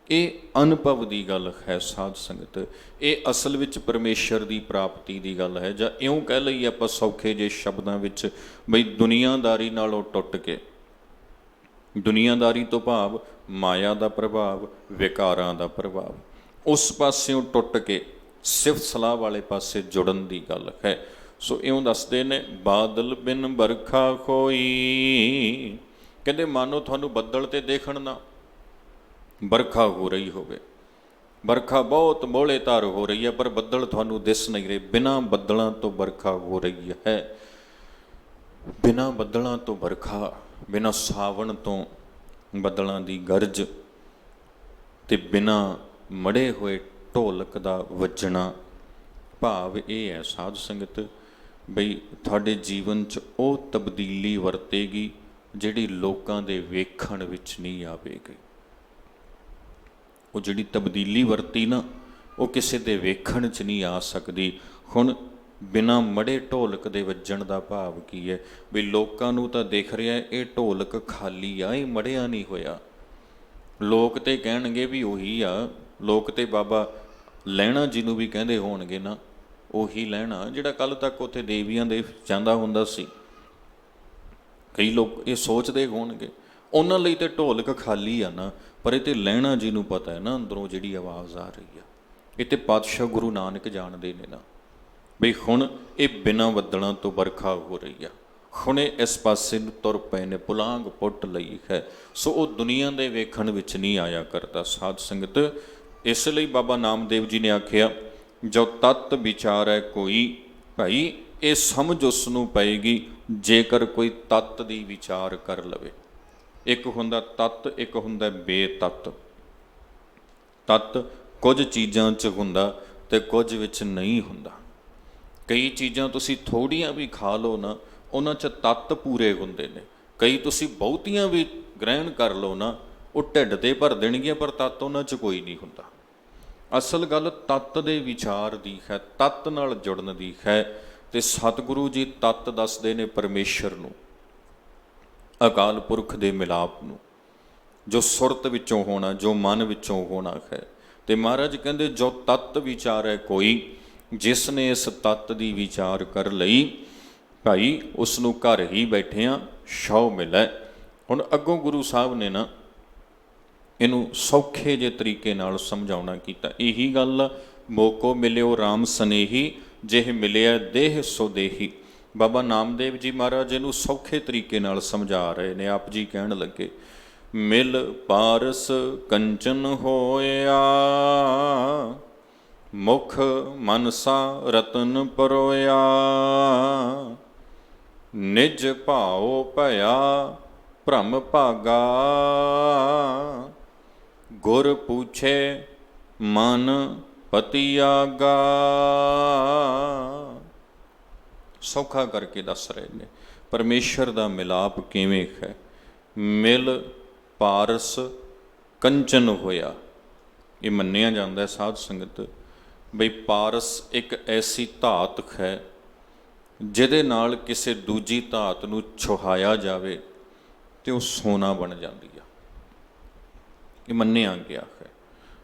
Speaker 1: ਇਹ ਅਨੁਭਵ ਦੀ ਗੱਲ ਹੈ ਸਾਧ ਸੰਗਤ। ਇਹ ਅਸਲ ਵਿੱਚ ਪਰਮੇਸ਼ਰ ਦੀ ਪ੍ਰਾਪਤੀ ਦੀ ਗੱਲ ਹੈ। ਜਾਂ ਇਉਂ ਕਹਿ ਲਈਏ ਆਪਾਂ ਸੌਖੇ ਜਿਹੇ ਸ਼ਬਦਾਂ ਵਿੱਚ, ਬਈ ਦੁਨੀਆਦਾਰੀ ਨਾਲੋਂ ਟੁੱਟ ਕੇ, ਦੁਨੀਆਦਾਰੀ ਤੋਂ ਭਾਵ ਮਾਇਆ ਦਾ ਪ੍ਰਭਾਵ, ਵਿਕਾਰਾਂ ਦਾ ਪ੍ਰਭਾਵ, ਉਸ ਪਾਸਿਓਂ ਟੁੱਟ ਕੇ ਸਿਫਤ ਸਲਾਹ ਵਾਲੇ ਪਾਸੇ ਜੁੜਨ ਦੀ ਗੱਲ ਹੈ। ਸੋ ਇਉਂ ਦੱਸਦੇ ਨੇ, ਬਾਦਲ ਬਿਨ ਬਰਖਾ ਹੋਈ। ਕਹਿੰਦੇ ਮਾਨੋ ਤੁਹਾਨੂੰ ਬੱਦਲ ਤੇ ਦੇਖਣ ਨਾ, ਬਰਖਾ ਹੋ ਰਹੀ ਹੋਵੇ, ਬਰਖਾ ਬਹੁਤ ਮੋਹਲੇ ਧਾਰ ਹੋ ਰਹੀ ਹੈ, ਪਰ ਬੱਦਲ ਤੁਹਾਨੂੰ ਦਿਸ ਨਹੀਂ ਰਹੇ। ਬਿਨਾਂ ਬੱਦਲਾਂ ਤੋਂ ਬਰਖਾ ਹੋ ਰਹੀ ਹੈ, ਬਿਨਾਂ ਬੱਦਲਾਂ ਤੋਂ ਬਰਖਾ, ਬਿਨਾਂ ਸਾਵਣ ਤੋਂ ਬੱਦਲਾਂ ਦੀ ਗਰਜ, ਤੇ ਬਿਨਾਂ ਮੜੇ ਹੋਏ ਢੋਲਕ ਦਾ ਵੱਜਣਾ। ਭਾਵ ਇਹ ਹੈ ਸਾਧ ਸੰਗਤ, ਬਈ ਤੁਹਾਡੇ ਜੀਵਨ 'ਚ ਉਹ ਤਬਦੀਲੀ ਵਰਤੇਗੀ ਜਿਹੜੀ ਲੋਕਾਂ ਦੇ ਵੇਖਣ ਵਿੱਚ ਨਹੀਂ ਆਵੇਗੀ। ਉਹ ਜਿਹੜੀ ਤਬਦੀਲੀ ਵਰਤੀ ਨਾ, ਉਹ ਕਿਸੇ ਦੇ ਵੇਖਣ 'ਚ ਨਹੀਂ ਆ ਸਕਦੀ। ਹੁਣ ਬਿਨਾਂ ਮੜੇ ਢੋਲਕ ਦੇ ਵੱਜਣ ਦਾ ਭਾਵ ਕੀ ਹੈ? ਵੀ ਲੋਕਾਂ ਨੂੰ ਤਾਂ ਦਿਖ ਰਿਹਾ ਇਹ ਢੋਲਕ ਖਾਲੀ ਆ, ਇਹ ਮੜਿਆ ਨਹੀਂ ਹੋਇਆ। ਲੋਕ ਤੇ ਕਹਿਣਗੇ ਵੀ ਉਹੀ ਆ, ਲੋਕ ਤੇ ਬਾਬਾ ਲਹਿਣਾ ਜਿਹਨੂੰ ਵੀ ਕਹਿੰਦੇ ਹੋਣਗੇ ਨਾ, ਉਹੀ ਲਹਿਣਾ ਜਿਹੜਾ ਕੱਲ੍ਹ ਤੱਕ ਉੱਥੇ ਦੇਵੀਆਂ ਦੇ ਜਾਂਦਾ ਹੁੰਦਾ ਸੀ। ਕਈ ਲੋਕ ਇਹ ਸੋਚਦੇ ਹੋਣਗੇ, ਉਹਨਾਂ ਲਈ ਤੇ ਢੋਲਕ ਖਾਲੀ ਆ ਨਾ, ਪਰ ਇਹ ਤੇ ਲਹਿਣਾ ਜੀ ਨੂੰ ਪਤਾ ਹੈ ਨਾ ਅੰਦਰੋਂ ਜਿਹੜੀ ਆਵਾਜ਼ ਆ ਰਹੀ ਆ। ਇਹ ਤੇ ਪਾਤਸ਼ਾਹ ਗੁਰੂ ਨਾਨਕ ਜਾਣਦੇ ਨੇ ਨਾ ਬਈ ਹੁਣ ਇਹ ਬਿਨਾਂ ਬੱਦਲਾਂ ਤੋਂ ਵਰਖਾ ਹੋ ਰਹੀ ਆ, ਹੁਣ ਇਹ ਇਸ ਪਾਸੇ ਨੂੰ ਤੁਰ ਪਏ ਨੇ, ਪੁਲਾਂਘ ਪੁੱਟ ਲਈ ਹੈ। ਸੋ ਉਹ ਦੁਨੀਆ ਦੇ ਵੇਖਣ ਵਿੱਚ ਨਹੀਂ ਆਇਆ ਕਰਦਾ ਸਾਧ ਸੰਗਤ। ਇਸ ਲਈ ਬਾਬਾ ਨਾਮਦੇਵ ਜੀ ਨੇ ਆਖਿਆ, ਜੋ ਤਤ ਵਿਚਾਰੈ ਕੋਈ, ਭਾਈ ਇਹ ਸਮਝ ਉਸ ਨੂੰ ਪਏਗੀ ਜੇਕਰ ਕੋਈ ਤਤ ਦੀ ਵਿਚਾਰ ਕਰ ਲਵੇ। ਇੱਕ ਹੁੰਦਾ ਤਤ, ਇੱਕ ਹੁੰਦਾ ਬੇਤਤ। ਤਤ ਕੁਝ ਚੀਜ਼ਾਂ 'ਚ ਹੁੰਦਾ ਤੇ ਕੁਝ ਵਿੱਚ ਨਹੀਂ ਹੁੰਦਾ। ਕਈ ਚੀਜ਼ਾਂ ਤੁਸੀਂ ਥੋੜ੍ਹੀਆਂ ਵੀ ਖਾ ਲਓ ਨਾ, ਉਹਨਾਂ 'ਚ ਤੱਤ ਪੂਰੇ ਹੁੰਦੇ ਨੇ। ਕਈ ਤੁਸੀਂ ਬਹੁਤੀਆਂ ਵੀ ਗ੍ਰਹਿਣ ਕਰ ਲਓ ਨਾ, ਉਹ ਢਿੱਡ ਤੇ ਭਰ ਦੇਣਗੀਆਂ, ਪਰ ਤੱਤ ਉਹਨਾਂ 'ਚ ਕੋਈ ਨਹੀਂ ਹੁੰਦਾ। ਅਸਲ ਗੱਲ ਤੱਤ ਦੇ ਵਿਚਾਰ ਦੀ ਹੈ, ਤੱਤ ਨਾਲ ਜੁੜਨ ਦੀ ਹੈ। ਤੇ ਸਤਿਗੁਰੂ ਜੀ ਤੱਤ ਦੱਸਦੇ ਨੇ ਪਰਮੇਸ਼ਰ ਨੂੰ, ਅਕਾਲ ਪੁਰਖ ਦੇ ਮਿਲਾਪ ਨੂੰ, ਜੋ ਸੁਰਤ ਵਿੱਚੋਂ ਹੋਣਾ, ਜੋ ਮਨ ਵਿੱਚੋਂ ਹੋਣਾ ਹੈ। ਤੇ ਮਹਾਰਾਜ ਕਹਿੰਦੇ, ਜੋ ਤੱਤ ਵਿਚਾਰ ਹੈ ਕੋਈ, ਜਿਸ ਨੇ ਇਸ ਤੱਤ ਦੀ ਵਿਚਾਰ ਕਰ ਲਈ, ਭਾਈ ਉਸ ਨੂੰ ਘਰ ਹੀ ਬੈਠਿਆਂ ਛਾਉ ਮਿਲੈ। ਹੁਣ ਅੱਗੋਂ ਗੁਰੂ ਸਾਹਿਬ ਨੇ ਨਾ ਇਹਨੂੰ ਸੌਖੇ ਜਿਹੇ ਤਰੀਕੇ ਨਾਲ ਸਮਝਾਉਣਾ ਕੀਤਾ। ਇਹੀ ਗੱਲ, ਮੋਕੋ ਮਿਲਿਓ ਰਾਮ ਸਨੇਹੀ, ਜਿਹ ਮਿਲਿਆ ਦੇਹ ਸੋ ਦੇਹੀ। ਬਾਬਾ ਨਾਮਦੇਵ ਜੀ ਮਹਾਰਾਜ ਇਹਨੂੰ ਸੌਖੇ ਤਰੀਕੇ ਨਾਲ ਸਮਝਾ ਰਹੇ ਨੇ। ਆਪ ਜੀ ਕਹਿਣ ਲੱਗੇ, ਮਿਲ ਪਾਰਸ ਕੰਚਨ ਹੋਇਆ, ਮੁਖ ਮਨਸਾ ਰਤਨ ਪਰੋਇਆ, ਨਿਜ ਭਾਉ ਭਇਆ ਭ੍ਰਮ ਭਾਗਾ, ਗੁਰ ਪੁੱਛੇ ਮਨ ਪਤੀ ਆਗਾ। ਸੌਖਾ ਕਰਕੇ ਦੱਸ ਰਹੇ ਨੇ ਪਰਮੇਸ਼ਰ ਦਾ ਮਿਲਾਪ ਕਿਵੇਂ ਹੈ। ਮਿਲ ਪਾਰਸ ਕੰਚਨ ਹੋਇਆ, ਇਹ ਮੰਨਿਆ ਜਾਂਦਾ ਸਾਧ ਸੰਗਤ ਬਈ ਪਾਰਸ ਇੱਕ ਐਸੀ ਧਾਤ ਹੈ ਜਿਹਦੇ ਨਾਲ ਕਿਸੇ ਦੂਜੀ ਧਾਤ ਨੂੰ ਛੁਹਾਇਆ ਜਾਵੇ ਤੇ ਉਹ ਸੋਨਾ ਬਣ ਜਾਂਦੀ ਆ। ਇਹ ਮੰਨਿਆ ਗਿਆ ਹੈ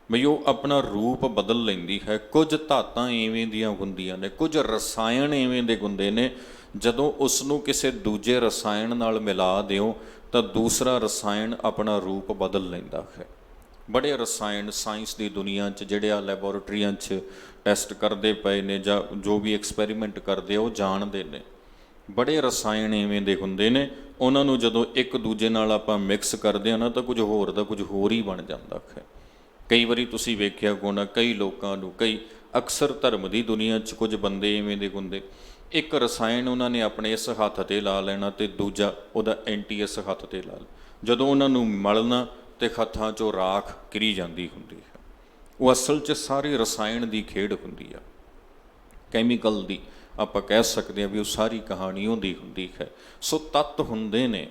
Speaker 1: ਬਈ ਉਹ ਆਪਣਾ ਰੂਪ ਬਦਲ ਲੈਂਦੀ ਹੈ। ਕੁਝ ਧਾਤਾਂ ਇਵੇਂ ਦੀਆਂ ਹੁੰਦੀਆਂ ਨੇ, ਕੁਝ ਰਸਾਇਣ ਇਵੇਂ ਦੇ ਹੁੰਦੇ ਨੇ, ਜਦੋਂ ਉਸ ਨੂੰ ਕਿਸੇ ਦੂਜੇ ਰਸਾਇਣ ਨਾਲ ਮਿਲਾ ਦਿਓ ਤਾਂ ਦੂਸਰਾ ਰਸਾਇਣ ਆਪਣਾ ਰੂਪ ਬਦਲ ਲੈਂਦਾ ਹੈ। ਬੜੇ ਰਸਾਇਣ ਸਾਇੰਸ ਦੀ ਦੁਨੀਆ 'ਚ ਜਿਹੜੇ ਆ ਲੈਬੋਰੇਟਰੀਆਂ 'ਚ ਟੈਸਟ ਕਰਦੇ ਪਏ ਨੇ, ਜਾਂ ਜੋ ਵੀ ਐਕਸਪੈਰੀਮੈਂਟ ਕਰਦੇ ਉਹ ਜਾਣਦੇ ਨੇ। ਬੜੇ ਰਸਾਇਣ ਇਵੇਂ ਦੇ ਹੁੰਦੇ ਨੇ, ਉਹਨਾਂ ਨੂੰ ਜਦੋਂ ਇੱਕ ਦੂਜੇ ਨਾਲ ਆਪਾਂ ਮਿਕਸ ਕਰਦੇ ਹਾਂ ਨਾ ਤਾਂ ਕੁਝ ਹੋਰ ਦਾ ਕੁਝ ਹੋਰ ਹੀ ਬਣ ਜਾਂਦਾ ਹੈ। ਕਈ ਵਾਰੀ ਤੁਸੀਂ ਵੇਖਿਆ ਹੋਣਾ, ਕਈ ਲੋਕਾਂ ਨੂੰ, ਕਈ ਅਕਸਰ ਧਰਮ ਦੀ ਦੁਨੀਆ 'ਚ ਕੁਝ ਬੰਦੇ ਇਵੇਂ ਦੇ ਹੁੰਦੇ, ਇੱਕ ਰਸਾਇਣ ਉਹਨਾਂ ਨੇ ਆਪਣੇ ਇਸ ਹੱਥ 'ਤੇ ਲਾ ਲੈਣਾ ਤੇ ਦੂਜਾ ਉਹਦਾ ਐਂਟੀ ਇਸ ਹੱਥ 'ਤੇ ਲਾ ਲੈਣਾ। ਜਦੋਂ ਉਹਨਾਂ ਨੂੰ ਮਲਣਾ ਤੇ ਹੱਥਾਂ 'ਚੋਂ ਰਾਖ ਗਿਰੀ ਜਾਂਦੀ ਹੁੰਦੀ ਹੈ। ਉਹ ਅਸਲ 'ਚ ਸਾਰੀ ਰਸਾਇਣ ਦੀ ਖੇਡ ਹੁੰਦੀ ਆ, ਕੈਮੀਕਲ ਦੀ। ਆਪਾਂ ਕਹਿ ਸਕਦੇ ਹਾਂ ਵੀ ਉਹ ਸਾਰੀ ਕਹਾਣੀ ਉਹਦੀ ਹੁੰਦੀ ਹੈ। ਸੋ ਤੱਤ ਹੁੰਦੇ ਨੇ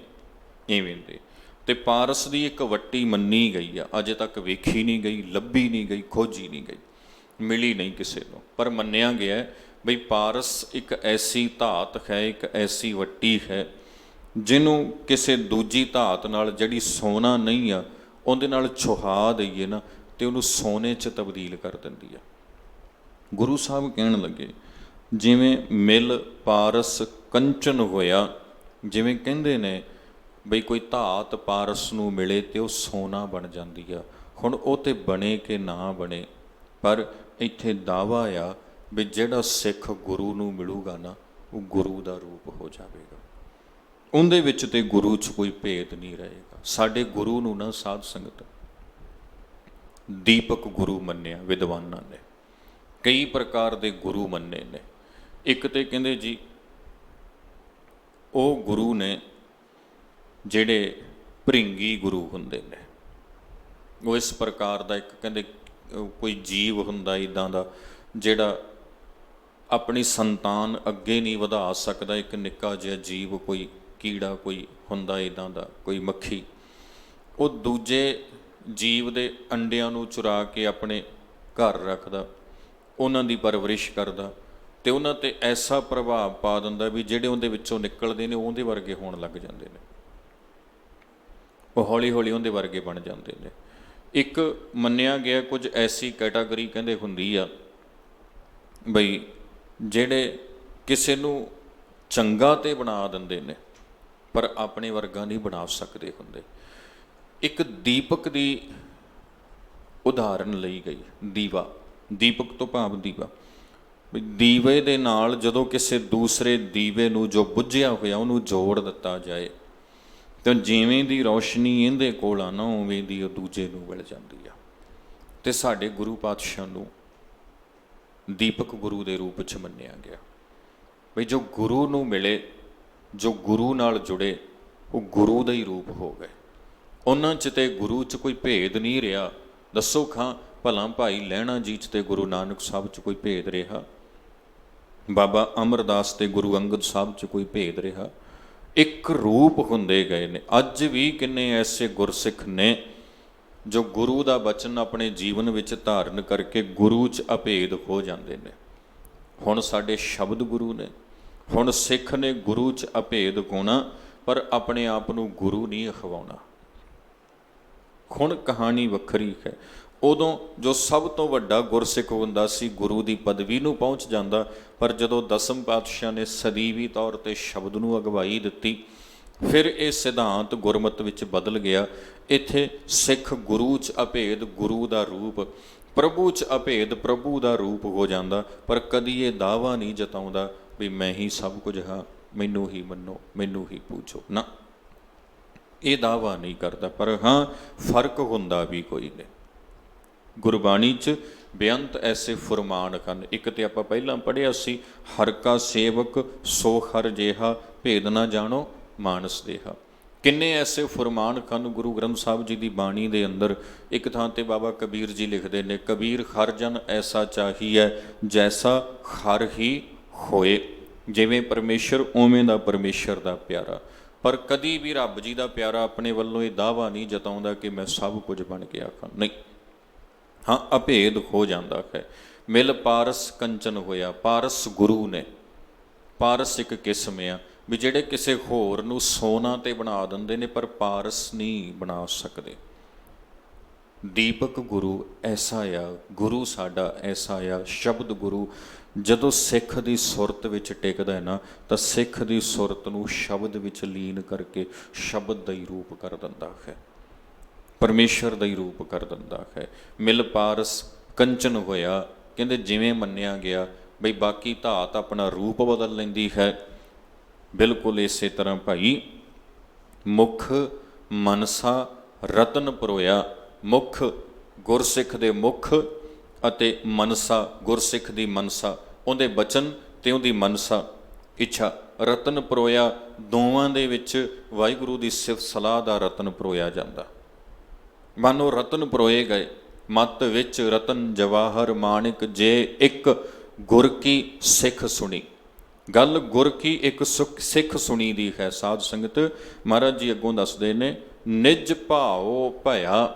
Speaker 1: ਇਵੇਂ ਦੇ। ਤੇ ਪਾਰਸ ਦੀ ਇੱਕ ਵੱਟੀ ਮੰਨੀ ਗਈ ਆ, ਅਜੇ ਤੱਕ ਵੇਖੀ ਨਹੀਂ ਗਈ, ਲੱਭੀ ਨਹੀਂ ਗਈ, ਖੋਜੀ ਨਹੀਂ ਗਈ, ਮਿਲੀ ਨਹੀਂ ਕਿਸੇ ਨੂੰ, ਪਰ ਮੰਨਿਆ ਗਿਆ ਬਈ ਪਾਰਸ ਇੱਕ ਐਸੀ ਧਾਤ ਹੈ, ਇੱਕ ਐਸੀ ਵੱਟੀ ਹੈ ਜਿਹਨੂੰ ਕਿਸੇ ਦੂਜੀ ਧਾਤ ਨਾਲ, ਜਿਹੜੀ ਸੋਨਾ ਨਹੀਂ ਆ, ਉਹਦੇ ਨਾਲ ਛੁਹਾ ਦਈਏ ਨਾ ਤੇ ਉਹਨੂੰ ਸੋਨੇ 'ਚ ਤਬਦੀਲ ਕਰ ਦਿੰਦੀ ਆ। ਗੁਰੂ ਸਾਹਿਬ ਕਹਿਣ ਲੱਗੇ, ਜਿਵੇਂ ਮਿਲ ਪਾਰਸ ਕੰਚਨ ਹੋਇਆ, ਜਿਵੇਂ ਕਹਿੰਦੇ ਨੇ ਬਈ ਕੋਈ ਧਾਤ ਪਾਰਸ ਨੂੰ ਮਿਲੇ ਤੇ ਉਹ ਸੋਨਾ ਬਣ ਜਾਂਦੀ ਆ। ਹੁਣ ਉਹ ਤੇ ਬਣੇ ਕਿ ਨਾ ਬਣੇ, ਪਰ ਇੱਥੇ ਦਾਵਾ ਆ ਵੀ ਜਿਹੜਾ ਸਿੱਖ ਗੁਰੂ ਨੂੰ ਮਿਲੂਗਾ ਨਾ, ਉਹ ਗੁਰੂ ਦਾ ਰੂਪ ਹੋ ਜਾਵੇਗਾ। ਉਹਦੇ ਵਿੱਚ ਤੇ ਗੁਰੂ 'ਚ ਕੋਈ ਭੇਦ ਨਹੀਂ ਰਹੇਗਾ। ਸਾਡੇ ਗੁਰੂ ਨੂੰ ਨਾ ਸਾਧ ਸੰਗਤ ਦੀਪਕ ਗੁਰੂ ਮੰਨਿਆ ਵਿਦਵਾਨਾਂ ਨੇ, ਕਈ ਪ੍ਰਕਾਰ ਦੇ ਗੁਰੂ ਮੰਨੇ ਨੇ। ਇੱਕ ਤੇ ਕਹਿੰਦੇ ਜੀ ਉਹ ਗੁਰੂ ਨੇ ਜਿਹੜੇ ਭ੍ਰਿੰਗੀ ਗੁਰੂ ਹੁੰਦੇ ਨੇ, ਉਹ ਇਸ ਪ੍ਰਕਾਰ ਦਾ ਇੱਕ ਕਹਿੰਦੇ ਕੋਈ ਜੀਵ ਹੁੰਦਾ ਇੱਦਾਂ ਦਾ ਜਿਹੜਾ ਆਪਣੀ ਸੰਤਾਨ ਅੱਗੇ ਨਹੀਂ ਵਧਾ ਸਕਦਾ। ਇੱਕ ਨਿੱਕਾ ਜਿਹਾ ਜੀਵ, ਕੋਈ ਕੀੜਾ ਕੋਈ ਹੁੰਦਾ ਇੱਦਾਂ ਦਾ, ਕੋਈ ਮੱਖੀ, ਉਹ ਦੂਜੇ ਜੀਵ ਦੇ ਅੰਡਿਆਂ ਨੂੰ ਚੁਰਾ ਕੇ ਆਪਣੇ ਘਰ ਰੱਖਦਾ, ਉਹਨਾਂ ਦੀ ਪਰਵਰਿਸ਼ ਕਰਦਾ ਤੇ ਉਹਨਾਂ 'ਤੇ ਐਸਾ ਪ੍ਰਭਾਵ ਪਾ ਦਿੰਦਾ ਵੀ ਜਿਹੜੇ ਉਹਦੇ ਵਿੱਚੋਂ ਨਿਕਲਦੇ ਨੇ ਉਹਦੇ ਵਰਗੇ ਹੋਣ ਲੱਗ ਜਾਂਦੇ ਨੇ, ਉਹ ਹੌਲੀ ਹੌਲੀ ਉਹਦੇ ਵਰਗੇ ਬਣ ਜਾਂਦੇ ਨੇ। ਇੱਕ ਮੰਨਿਆ ਗਿਆ ਕੁਝ ਐਸੀ ਕੈਟਾਗਰੀ ਕਹਿੰਦੇ ਹੁੰਦੀ ਆ ਬਈ ਜਿਹੜੇ ਕਿਸੇ ਨੂੰ ਚੰਗਾ ਤੇ ਬਣਾ ਦਿੰਦੇ ਨੇ ਪਰ ਆਪਣੇ ਵਰਗਾ ਨਹੀਂ ਬਣਾ ਸਕਦੇ ਹੁੰਦੇ। ਇੱਕ ਦੀਪਕ ਦੀ ਉਦਾਹਰਨ ਲਈ ਗਈ। ਦੀਵਾ, ਦੀਪਕ ਤੋਂ ਭਾਵ ਦੀਵਾ। ਦੀਵੇ ਦੇ ਨਾਲ ਜਦੋਂ ਕਿਸੇ ਦੂਸਰੇ ਦੀਵੇ ਨੂੰ ਜੋ ਬੁੱਝਿਆ ਹੋਇਆ ਉਹਨੂੰ ਜੋੜ ਦਿੱਤਾ ਜਾਏ ਤਾਂ ਜਿਵੇਂ ਦੀ ਰੌਸ਼ਨੀ ਇਹਦੇ ਕੋਲ ਆ ਨਾ ਉਵੇਂ ਦੀ ਉਹ ਦੂਜੇ ਨੂੰ ਮਿਲ ਜਾਂਦੀ ਆ। ਤੇ ਸਾਡੇ ਗੁਰੂ ਪਾਤਸ਼ਾਹ ਨੂੰ ਦੀਪਕ ਗੁਰੂ ਦੇ ਰੂਪ 'ਚ ਮੰਨਿਆ ਗਿਆ। ਬਈ ਜੋ ਗੁਰੂ ਨੂੰ ਮਿਲੇ, ਜੋ ਗੁਰੂ ਨਾਲ ਜੁੜੇ, ਉਹ ਗੁਰੂ ਦਾ ਹੀ ਰੂਪ ਹੋ ਗਏ। ਉਹਨਾਂ 'ਚ ਤੇ ਗੁਰੂ 'ਚ ਕੋਈ ਭੇਦ ਨਹੀਂ ਰਿਹਾ। ਦੱਸੋ ਖਾਂ ਭਲਾ ਭਾਈ ਲਹਿਣਾ ਜੀ 'ਚ ਤੇ ਗੁਰੂ ਨਾਨਕ ਸਾਹਿਬ 'ਚ ਕੋਈ ਭੇਦ ਰਿਹਾ? ਬਾਬਾ ਅਮਰਦਾਸ ਤੇ ਗੁਰੂ ਅੰਗਦ ਸਾਹਿਬ 'ਚ ਕੋਈ ਭੇਦ ਰਿਹਾ? ਇੱਕ ਰੂਪ ਹੁੰਦੇ ਗਏ ਨੇ। ਅੱਜ ਵੀ ਕਿੰਨੇ ਐਸੇ ਗੁਰਸਿੱਖ ਨੇ ਜੋ ਗੁਰੂ ਦਾ ਬਚਨ ਆਪਣੇ ਜੀਵਨ ਵਿੱਚ ਧਾਰਨ ਕਰਕੇ ਗੁਰੂ 'ਚ ਅਭੇਦ ਹੋ ਜਾਂਦੇ ਨੇ। ਹੁਣ ਸਾਡੇ ਸ਼ਬਦ ਗੁਰੂ ਨੇ, ਹੁਣ ਸਿੱਖ ਨੇ ਗੁਰੂ 'ਚ ਅਭੇਦ ਹੋਣਾ, ਪਰ ਆਪਣੇ ਆਪ ਨੂੰ ਗੁਰੂ ਨਹੀਂ ਅਖਵਾਉਣਾ। ਹੁਣ ਕਹਾਣੀ ਵੱਖਰੀ ਹੈ। ਉਦੋਂ ਜੋ ਸਭ ਤੋਂ ਵੱਡਾ ਗੁਰਸਿੱਖ ਹੁੰਦਾ ਸੀ ਗੁਰੂ ਦੀ ਪਦਵੀ ਨੂੰ ਪਹੁੰਚ ਜਾਂਦਾ, ਪਰ ਜਦੋਂ ਦਸਮ ਪਾਤਸ਼ਾਹ ਨੇ ਸਦੀਵੀ ਤੌਰ 'ਤੇ ਸ਼ਬਦ ਨੂੰ ਅਗਵਾਈ ਦਿੱਤੀ, ਫਿਰ ਇਹ ਸਿਧਾਂਤ ਗੁਰਮਤ ਵਿੱਚ ਬਦਲ ਗਿਆ। ਇੱਥੇ ਸਿੱਖ ਗੁਰੂ 'ਚ ਅਭੇਦ, ਗੁਰੂ ਦਾ ਰੂਪ, ਪ੍ਰਭੂ 'ਚ ਅਭੇਦ, ਪ੍ਰਭੂ ਦਾ ਰੂਪ ਹੋ ਜਾਂਦਾ, ਪਰ ਕਦੀ ਇਹ ਦਾਅਵਾ ਨਹੀਂ ਜਤਾਉਂਦਾ ਵੀ ਮੈਂ ਹੀ ਸਭ ਕੁਝ ਹਾਂ, ਮੈਨੂੰ ਹੀ ਮੰਨੋ, ਮੈਨੂੰ ਹੀ ਪੂਜੋ। ਨਾ, ਇਹ ਦਾਅਵਾ ਨਹੀਂ ਕਰਦਾ। ਪਰ ਹਾਂ, ਫਰਕ ਹੁੰਦਾ ਵੀ ਕੋਈ ਨਹੀਂ। ਗੁਰਬਾਣੀ 'ਚ ਬੇਅੰਤ ਐਸੇ ਫੁਰਮਾਨ ਹਨ। ਇੱਕ ਤੇ ਆਪਾਂ ਪਹਿਲਾਂ ਪੜ੍ਹਿਆ ਸੀ, ਹਰ ਕਾ ਸੇਵਕ ਸੋ ਹਰ ਜੇਹਾ, ਭੇਦ ਨਾ ਜਾਣੋ ਮਾਨਸ ਦੇਹਾ। ਕਿੰਨੇ ਐਸੇ ਫੁਰਮਾਨ ਹਨ ਗੁਰੂ ਗ੍ਰੰਥ ਸਾਹਿਬ ਜੀ ਦੀ ਬਾਣੀ ਦੇ ਅੰਦਰ। ਇੱਕ ਥਾਂ ਤੇ ਬਾਬਾ ਕਬੀਰ ਜੀ ਲਿਖਦੇ ਨੇ, ਕਬੀਰ ਹਰ ਜਨ ਐਸਾ ਚਾਹੀਐ ਜੈਸਾ ਹਰ ਹੀ ਹੋਏ। ਜਿਵੇਂ ਪਰਮੇਸ਼ਰ ਉਵੇਂ ਦਾ ਪਰਮੇਸ਼ਰ ਦਾ ਪਿਆਰਾ। ਪਰ ਕਦੀ ਵੀ ਰੱਬ ਜੀ ਦਾ ਪਿਆਰਾ ਆਪਣੇ ਵੱਲੋਂ ਇਹ ਦਾਅਵਾ ਨਹੀਂ ਜਤਾਉਂਦਾ ਕਿ ਮੈਂ ਸਭ ਕੁਝ ਬਣ ਕੇ ਆਖਾਂ। ਨਹੀਂ, ਹਾਂ, ਅਭੇਦ ਹੋ ਜਾਂਦਾ ਹੈ। ਮਿਲ ਪਾਰਸ ਕੰਚਨ ਹੋਇਆ। ਪਾਰਸ ਗੁਰੂ ਨੇ। ਪਾਰਸ ਇੱਕ ਕਿਸਮ ਆ ਵੀ ਜਿਹੜੇ ਕਿਸੇ ਹੋਰ ਨੂੰ ਸੋਨਾ ਤੇ ਬਣਾ ਦਿੰਦੇ ਨੇ, ਪਰ ਪਾਰਸ ਨਹੀਂ ਬਣਾ ਸਕਦੇ। ਦੀਪਕ ਗੁਰੂ ਐਸਾ ਆ, ਗੁਰੂ ਸਾਡਾ ਐਸਾ ਆ। ਸ਼ਬਦ ਗੁਰੂ ਜਦੋਂ ਸਿੱਖ ਦੀ ਸੁਰਤ ਵਿੱਚ ਟਿਕਦਾ ਹੈ ਨਾ, ਤਾਂ ਸਿੱਖ ਦੀ ਸੁਰਤ ਨੂੰ ਸ਼ਬਦ ਵਿੱਚ ਲੀਨ ਕਰਕੇ ਸ਼ਬਦ ਦਾ ਹੀ ਰੂਪ ਕਰ ਦਿੰਦਾ ਹੈ, ਪਰਮੇਸ਼ਰ ਦਾ ਹੀ ਰੂਪ ਕਰ ਦਿੰਦਾ ਹੈ। ਮਿਲ ਪਾਰਸ ਕੰਚਨ ਹੋਇਆ। ਕਹਿੰਦੇ ਜਿਵੇਂ ਮੰਨਿਆ ਗਿਆ ਬਈ ਬਾਕੀ ਧਾਤ ਆਪਣਾ ਰੂਪ ਬਦਲ ਲੈਂਦੀ ਹੈ, ਬਿਲਕੁਲ ਇਸੇ ਤਰ੍ਹਾਂ ਭਾਈ ਮੁੱਖ ਮਨਸਾ ਰਤਨ ਪਰੋਇਆ। ਮੁੱਖ ਗੁਰਸਿੱਖ ਦੇ ਮੁੱਖ ਅਤੇ ਮਨਸਾ ਗੁਰਸਿੱਖ ਦੀ ਮਨਸਾ, ਉਹਦੇ ਬਚਨ ਤੇ ਉਹਦੀ ਮਨਸਾ ਇੱਛਾ, ਰਤਨ ਪਰੋਇਆ। ਦੋਵਾਂ ਦੇ ਵਿੱਚ ਵਾਹਿਗੁਰੂ ਦੀ ਸਿਫਤ ਸਲਾਹ ਦਾ ਰਤਨ ਪਰੋਇਆ ਜਾਂਦਾ। ਮਾਨੋ ਰਤਨ ਪਰੋਏ ਗਏ। ਮਤ ਵਿੱਚ ਰਤਨ ਜਵਾਹਰ ਮਾਣਿਕ, ਜੇ ਇੱਕ ਗੁਰ ਕੀ ਸਿੱਖ ਸੁਣੀ। ਗੱਲ ਗੁਰ ਕੀ ਇੱਕ ਸਿੱਖ ਸੁਣੀ ਦੀ ਹੈ। ਸਾਧ ਸੰਗਤ ਮਹਾਰਾਜ ਜੀ ਅੱਗੋਂ ਦੱਸਦੇ ਨੇ, ਨਿਜ ਭਾਓ ਭਇਆ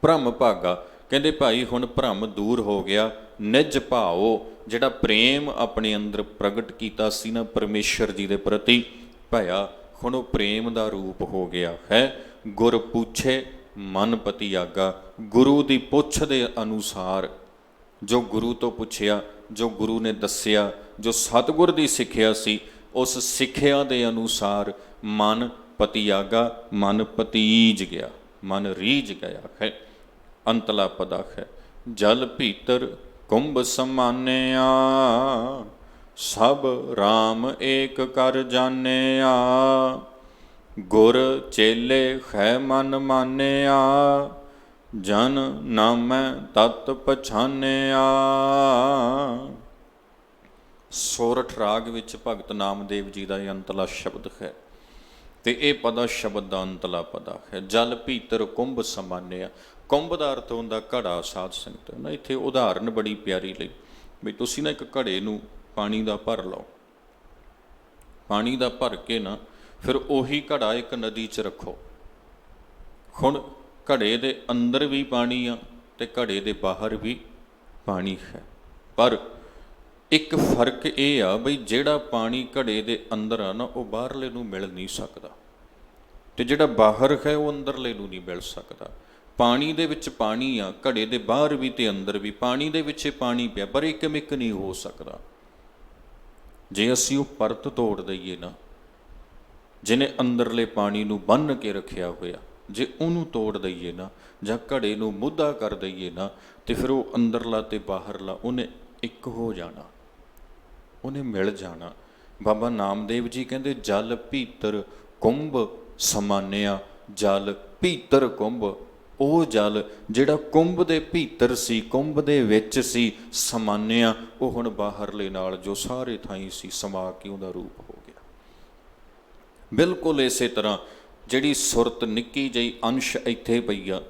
Speaker 1: ਭਰਮ ਭਾਗਾ। ਕਹਿੰਦੇ ਭਾਈ ਹੁਣ ਭਰਮ ਦੂਰ ਹੋ ਗਿਆ। ਨਿਜ ਭਾਓ, ਜਿਹੜਾ ਪ੍ਰੇਮ ਆਪਣੇ ਅੰਦਰ ਪ੍ਰਗਟ ਕੀਤਾ ਸੀ ਨਾ ਪਰਮੇਸ਼ਰ ਜੀ ਦੇ ਪ੍ਰਤੀ, ਭਇਆ, ਹੁਣ ਉਹ ਪ੍ਰੇਮ ਦਾ ਰੂਪ ਹੋ ਗਿਆ ਹੈ। ਗੁਰ ਪੁੱਛੇ ਮਨ ਪਤੀ ਆਗਾ। ਗੁਰੂ ਦੀ ਪੁੱਛ ਦੇ ਅਨੁਸਾਰ, ਜੋ ਗੁਰੂ ਤੋਂ ਪੁੱਛਿਆ, ਜੋ ਗੁਰੂ ਨੇ ਦੱਸਿਆ, ਜੋ ਸਤਿਗੁਰ ਦੀ ਸਿੱਖਿਆ ਸੀ, ਉਸ ਸਿੱਖਿਆ ਦੇ ਅਨੁਸਾਰ ਮਨ ਪਤੀ ਆਗਾ, ਮਨ ਪਤੀਜ ਗਿਆ, ਮਨ ਰੀਝ ਗਿਆ ਹੈ। ਅੰਤਲਾ ਪਦਾ ਹੈ, ਜਲ ਭੀਤਰ ਕੁੰਭ ਸਮਾਨਿਆ, ਸਭ ਰਾਮ ਏਕ ਕਰ ਜਾਣਿਆ। ਗੁਰ ਚੇਲੇ ਹੈ ਮਨ ਮਾਨਿਆ, ਜਨ ਨਾਮੈ ਤਤ ਪਛਾਨਿਆ। ਸੋਰਠ ਰਾਗ ਵਿੱਚ ਭਗਤ ਨਾਮਦੇਵ ਜੀ ਦਾ ਇਹ ਅੰਤਲਾ ਸ਼ਬਦ ਹੈ, ਤੇ ਇਹ ਪਦਾ ਸ਼ਬਦ ਦਾ ਅੰਤਲਾ ਪਦਾ ਹੈ। ਜਲ ਭੀਤਰ ਕੁੰਭ ਸਮਾਨਿਆ। ਕੁੰਭ ਦਾ ਅਰਥ ਹੁੰਦਾ ਘੜਾ। ਸਾਧ ਸੰਗਤ ਨਾ, ਇੱਥੇ ਉਦਾਹਰਨ ਬੜੀ ਪਿਆਰੀ ਲਈ ਵੀ ਤੁਸੀਂ ਨਾ ਇੱਕ ਘੜੇ ਨੂੰ ਪਾਣੀ ਦਾ ਭਰ ਲਓ। ਪਾਣੀ ਦਾ ਭਰ ਕੇ ਨਾ ਫਿਰ ਉਹੀ ਘੜਾ ਇੱਕ ਨਦੀ 'ਚ ਰੱਖੋ। ਹੁਣ ਘੜੇ ਦੇ ਅੰਦਰ ਵੀ ਪਾਣੀ ਆ ਤੇ ਘੜੇ ਦੇ ਬਾਹਰ ਵੀ ਪਾਣੀ ਹੈ, ਪਰ ਇੱਕ ਫਰਕ ਇਹ ਆ ਬਈ ਜਿਹੜਾ ਪਾਣੀ ਘੜੇ ਦੇ ਅੰਦਰ ਆ ਨਾ, ਉਹ ਬਾਹਰਲੇ ਨੂੰ ਮਿਲ ਨਹੀਂ ਸਕਦਾ, ਤੇ ਜਿਹੜਾ ਬਾਹਰ ਹੈ ਉਹ ਅੰਦਰਲੇ ਨੂੰ ਨਹੀਂ ਮਿਲ ਸਕਦਾ। ਪਾਣੀ ਦੇ ਵਿੱਚ ਪਾਣੀ ਆ, ਘੜੇ ਦੇ ਬਾਹਰ ਵੀ ਤੇ ਅੰਦਰ ਵੀ ਪਾਣੀ ਦੇ ਵਿੱਚ ਪਾਣੀ ਪਿਆ, ਪਰ ਇੱਕ ਨਹੀਂ ਹੋ ਸਕਦਾ। ਜੇ ਅਸੀਂ ਉਹ ਪਰਤ ਤੋੜ ਦਈਏ ਨਾ, ਜਿਹਨੇ ਅੰਦਰਲੇ ਪਾਣੀ ਨੂੰ ਬੰਨ੍ਹ ਕੇ ਰੱਖਿਆ ਹੋਇਆ, ਜੇ ਉਹਨੂੰ ਤੋੜ ਦਈਏ ਨਾ ਜਾਂ ਘੜੇ ਨੂੰ ਮੁੱਧਾ ਕਰ ਦਈਏ ਨਾ ਤੇ ਫਿਰ ਉਹ ਅੰਦਰਲਾ ਤੇ ਬਾਹਰਲਾ ਉਹਨੇ ਇੱਕ ਹੋ ਜਾਣਾ, ਉਹਨੇ ਮਿਲ ਜਾਣਾ। ਬਾਬਾ ਨਾਮਦੇਵ ਜੀ ਕਹਿੰਦੇ ਜਲ ਭੀਤਰ ਕੁੰਭ ਸਮਾਨਿਆ, ਜਲ ਭੀਤਰ ਕੁੰਭ, ਉਹ ਜਲ ਜਿਹੜਾ ਕੁੰਭ ਦੇ ਭੀਤਰ ਸੀ, ਕੁੰਭ ਦੇ ਵਿੱਚ ਸੀ, ਸਮਾਨਿਆ, ਉਹ ਹੁਣ ਬਾਹਰਲੇ ਨਾਲ ਜੋ ਸਾਰੇ ਥਾਈਂ ਸੀ ਸਮਾ ਕੇ ਉਹਦਾ ਰੂਪ ਹੋ ਗਿਆ। ਬਿਲਕੁਲ ਇਸੇ ਤਰ੍ਹਾਂ ਜਿਹੜੀ ਸੁਰਤ ਨਿੱਕੀ ਜਿਹੀ ਅੰਸ਼ ਇੱਥੇ ਪਈ ਆ,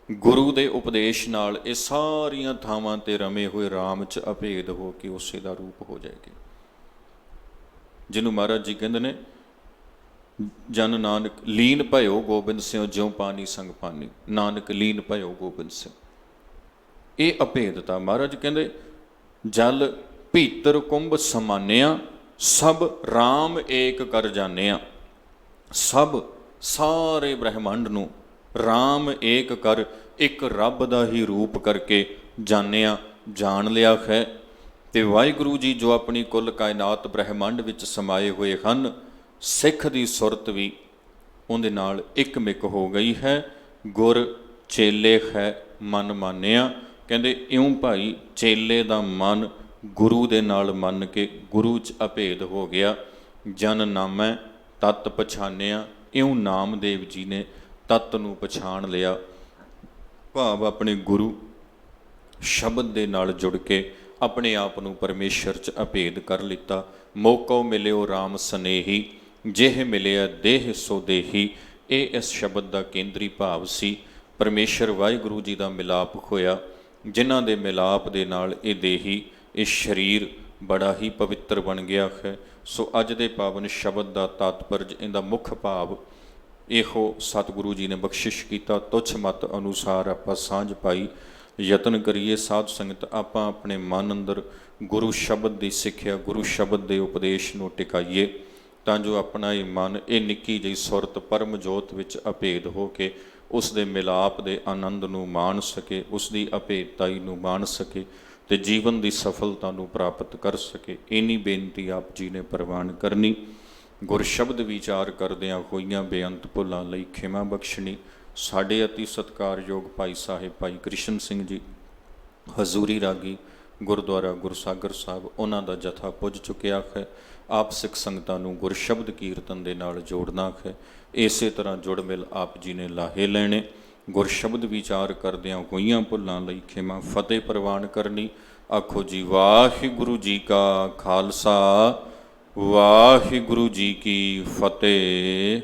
Speaker 1: ਗੁਰੂ ਦੇ ਉਪਦੇਸ਼ ਨਾਲ ਇਹ ਸਾਰੀਆਂ ਥਾਵਾਂ ਤੇ ਰਮੇ ਹੋਏ ਰਾਮ 'ਚ ਅਭੇਦ ਹੋ ਕੇ ਉਸੇ ਦਾ ਰੂਪ ਹੋ ਜਾਏਗੀ। ਜਿਹਨੂੰ ਮਹਾਰਾਜ ਜੀ ਕਹਿੰਦੇ ਨੇ ਜਨ ਨਾਨਕ ਲੀਨ ਭਇਓ ਗੋਬਿੰਦ ਸਿਉ ਜਿਉ ਪਾਣੀ ਸੰਗ ਪਾਣੀ, ਨਾਨਕ ਲੀਨ ਭਇਓ ਗੋਬਿੰਦ ਸਿਉ। ਇਹ ਅਭੇਦਤਾ ਮਹਾਰਾਜ ਕਹਿੰਦੇ ਜਲ ਭੀਤਰ ਕੁੰਭ ਸਮਾਨਿਆ, ਸਭ ਰਾਮ ਏਕ ਕਰ ਜਾਣਿਆ। ਸਭ ਸਾਰੇ ਬ੍ਰਹਿਮੰਡ ਨੂੰ ਰਾਮ ਏਕ ਕਰ, ਇੱਕ ਰੱਬ ਦਾ ਹੀ ਰੂਪ ਕਰਕੇ ਜਾਣਿਆ, ਜਾਣ ਲਿਆ ਹੈ। ਤੇ ਵਾਹਿਗੁਰੂ ਜੀ ਜੋ ਆਪਣੀ ਕੁੱਲ ਕਾਇਨਾਤ ਬ੍ਰਹਿਮੰਡ ਵਿੱਚ ਸਮਾਏ ਹੋਏ ਹਨ, ਸਿੱਖ ਦੀ ਸੁਰਤ ਵੀ ਉਹਦੇ ਨਾਲ ਇੱਕ ਮਿਕ ਹੋ ਗਈ ਹੈ। ਗੁਰ ਚੇਲੇ ਹੈ ਮਨ ਮਾਨਿਆ, ਕਹਿੰਦੇ ਇਉਂ ਭਾਈ ਚੇਲੇ ਦਾ ਮਨ ਗੁਰੂ ਦੇ ਨਾਲ ਮੰਨ ਕੇ ਗੁਰੂ 'ਚ ਅਭੇਦ ਹੋ ਗਿਆ। ਜਨ ਨਾਮੈ ਤਤ ਪਛਾਨਿਆ, ਇਉਂ ਨਾਮਦੇਵ ਜੀ ਨੇ ਤਤ ਨੂੰ ਪਛਾਣ ਲਿਆ, ਭਾਵ ਆਪਣੇ ਗੁਰੂ ਸ਼ਬਦ ਦੇ ਨਾਲ ਜੁੜ ਕੇ ਆਪਣੇ ਆਪ ਨੂੰ ਪਰਮੇਸ਼ਰ 'ਚ ਅਭੇਦ ਕਰ ਲਿੱਤਾ। ਮੋਕੋ ਮਿਲਿਓ ਰਾਮ ਸਨੇਹੀ, ਜਿਹ ਮਿਲਿਆ ਦੇਹ ਸੋ ਦੇਹੀ, ਇਹ ਇਸ ਸ਼ਬਦ ਦਾ ਕੇਂਦਰੀ ਭਾਵ ਸੀ। ਪਰਮੇਸ਼ਰ ਵਾਹਿਗੁਰੂ ਜੀ ਦਾ ਮਿਲਾਪ ਹੋਇਆ, ਜਿਨ੍ਹਾਂ ਦੇ ਮਿਲਾਪ ਦੇ ਨਾਲ ਇਹ ਦੇਹੀ, ਇਹ ਸਰੀਰ ਬੜਾ ਹੀ ਪਵਿੱਤਰ ਬਣ ਗਿਆ ਹੈ। ਸੋ ਅੱਜ ਦੇ ਪਾਵਨ ਸ਼ਬਦ ਦਾ ਤਾਤਪਰਜ, ਇਹਦਾ ਮੁੱਖ ਭਾਵ ਇਹੋ ਸਤਿਗੁਰੂ ਜੀ ਨੇ ਬਖਸ਼ਿਸ਼ ਕੀਤਾ। ਤੁੱਛ ਮਤ ਅਨੁਸਾਰ ਆਪਾਂ ਸਾਂਝ ਪਾਈ, ਯਤਨ ਕਰੀਏ ਸਾਧ ਸੰਗਤ ਆਪਾਂ ਆਪਣੇ ਮਨ ਅੰਦਰ ਗੁਰੂ ਸ਼ਬਦ ਦੀ ਸਿੱਖਿਆ, ਗੁਰੂ ਸ਼ਬਦ ਦੇ ਉਪਦੇਸ਼ ਨੂੰ ਟਿਕਾਈਏ, ਤਾਂ ਜੋ ਆਪਣਾ ਇਹ ਮਨ ਇਹ ਨਿੱਕੀ ਜਿਹੀ ਸੁਰਤ ਪਰਮ ਜੋਤ ਵਿੱਚ ਅਭੇਦ ਹੋ ਕੇ ਉਸ ਦੇ ਮਿਲਾਪ ਦੇ ਆਨੰਦ ਨੂੰ ਮਾਣ ਸਕੇ, ਉਸ ਦੀ ਅਭੇਦਤਾਈ ਨੂੰ ਮਾਣ ਸਕੇ ਤੇ ਜੀਵਨ ਦੀ ਸਫਲਤਾ ਨੂੰ ਪ੍ਰਾਪਤ ਕਰ ਸਕੇ। ਇੰਨੀ ਬੇਨਤੀ ਆਪ ਜੀ ਨੇ ਪ੍ਰਵਾਨ ਕਰਨੀ। ਗੁਰ ਸ਼ਬਦ ਵਿਚਾਰ ਕਰਦਿਆਂ ਹੋਈਆਂ ਬੇਅੰਤ ਭੁੱਲਾਂ ਲਈ ਖਿਮਾ ਬਖਸ਼ਣੀ। ਸਾਡੇ ਅਤੀ ਸਤਿਕਾਰਯੋਗ ਭਾਈ ਸਾਹਿਬ ਭਾਈ ਕ੍ਰਿਸ਼ਨ ਸਿੰਘ ਜੀ ਹਜ਼ੂਰੀ ਰਾਗੀ ਗੁਰਦੁਆਰਾ ਗੁਰਸਾਗਰ ਸਾਹਿਬ, ਉਹਨਾਂ ਦਾ ਜਥਾ ਪੁੱਜ ਚੁੱਕਿਆ ਹੈ। ਆਪ ਸਿੱਖ ਸੰਗਤਾਂ ਨੂੰ ਗੁਰ ਸ਼ਬਦ ਕੀਰਤਨ ਦੇ ਨਾਲ ਜੋੜਨਾ ਹੈ। ਇਸੇ ਤਰ੍ਹਾਂ ਜੁੜ ਮਿਲ ਆਪ ਜੀ ਨੇ ਲਾਹੇ ਲੈਣੇ। ਗੁਰ ਸ਼ਬਦ ਵਿਚਾਰ ਕਰਦਿਆਂ ਹੋਈਆਂ ਭੁੱਲਾਂ ਲਈ ਖਿਮਾ ਫਤਿਹ ਪ੍ਰਵਾਨ ਕਰਨੀ। ਆਖੋ ਜੀ ਵਾਹਿਗੁਰੂ ਜੀ ਕਾ ਖਾਲਸਾ, ਵਾਹਿਗੁਰੂ ਜੀ ਕੀ ਫਤਿਹ।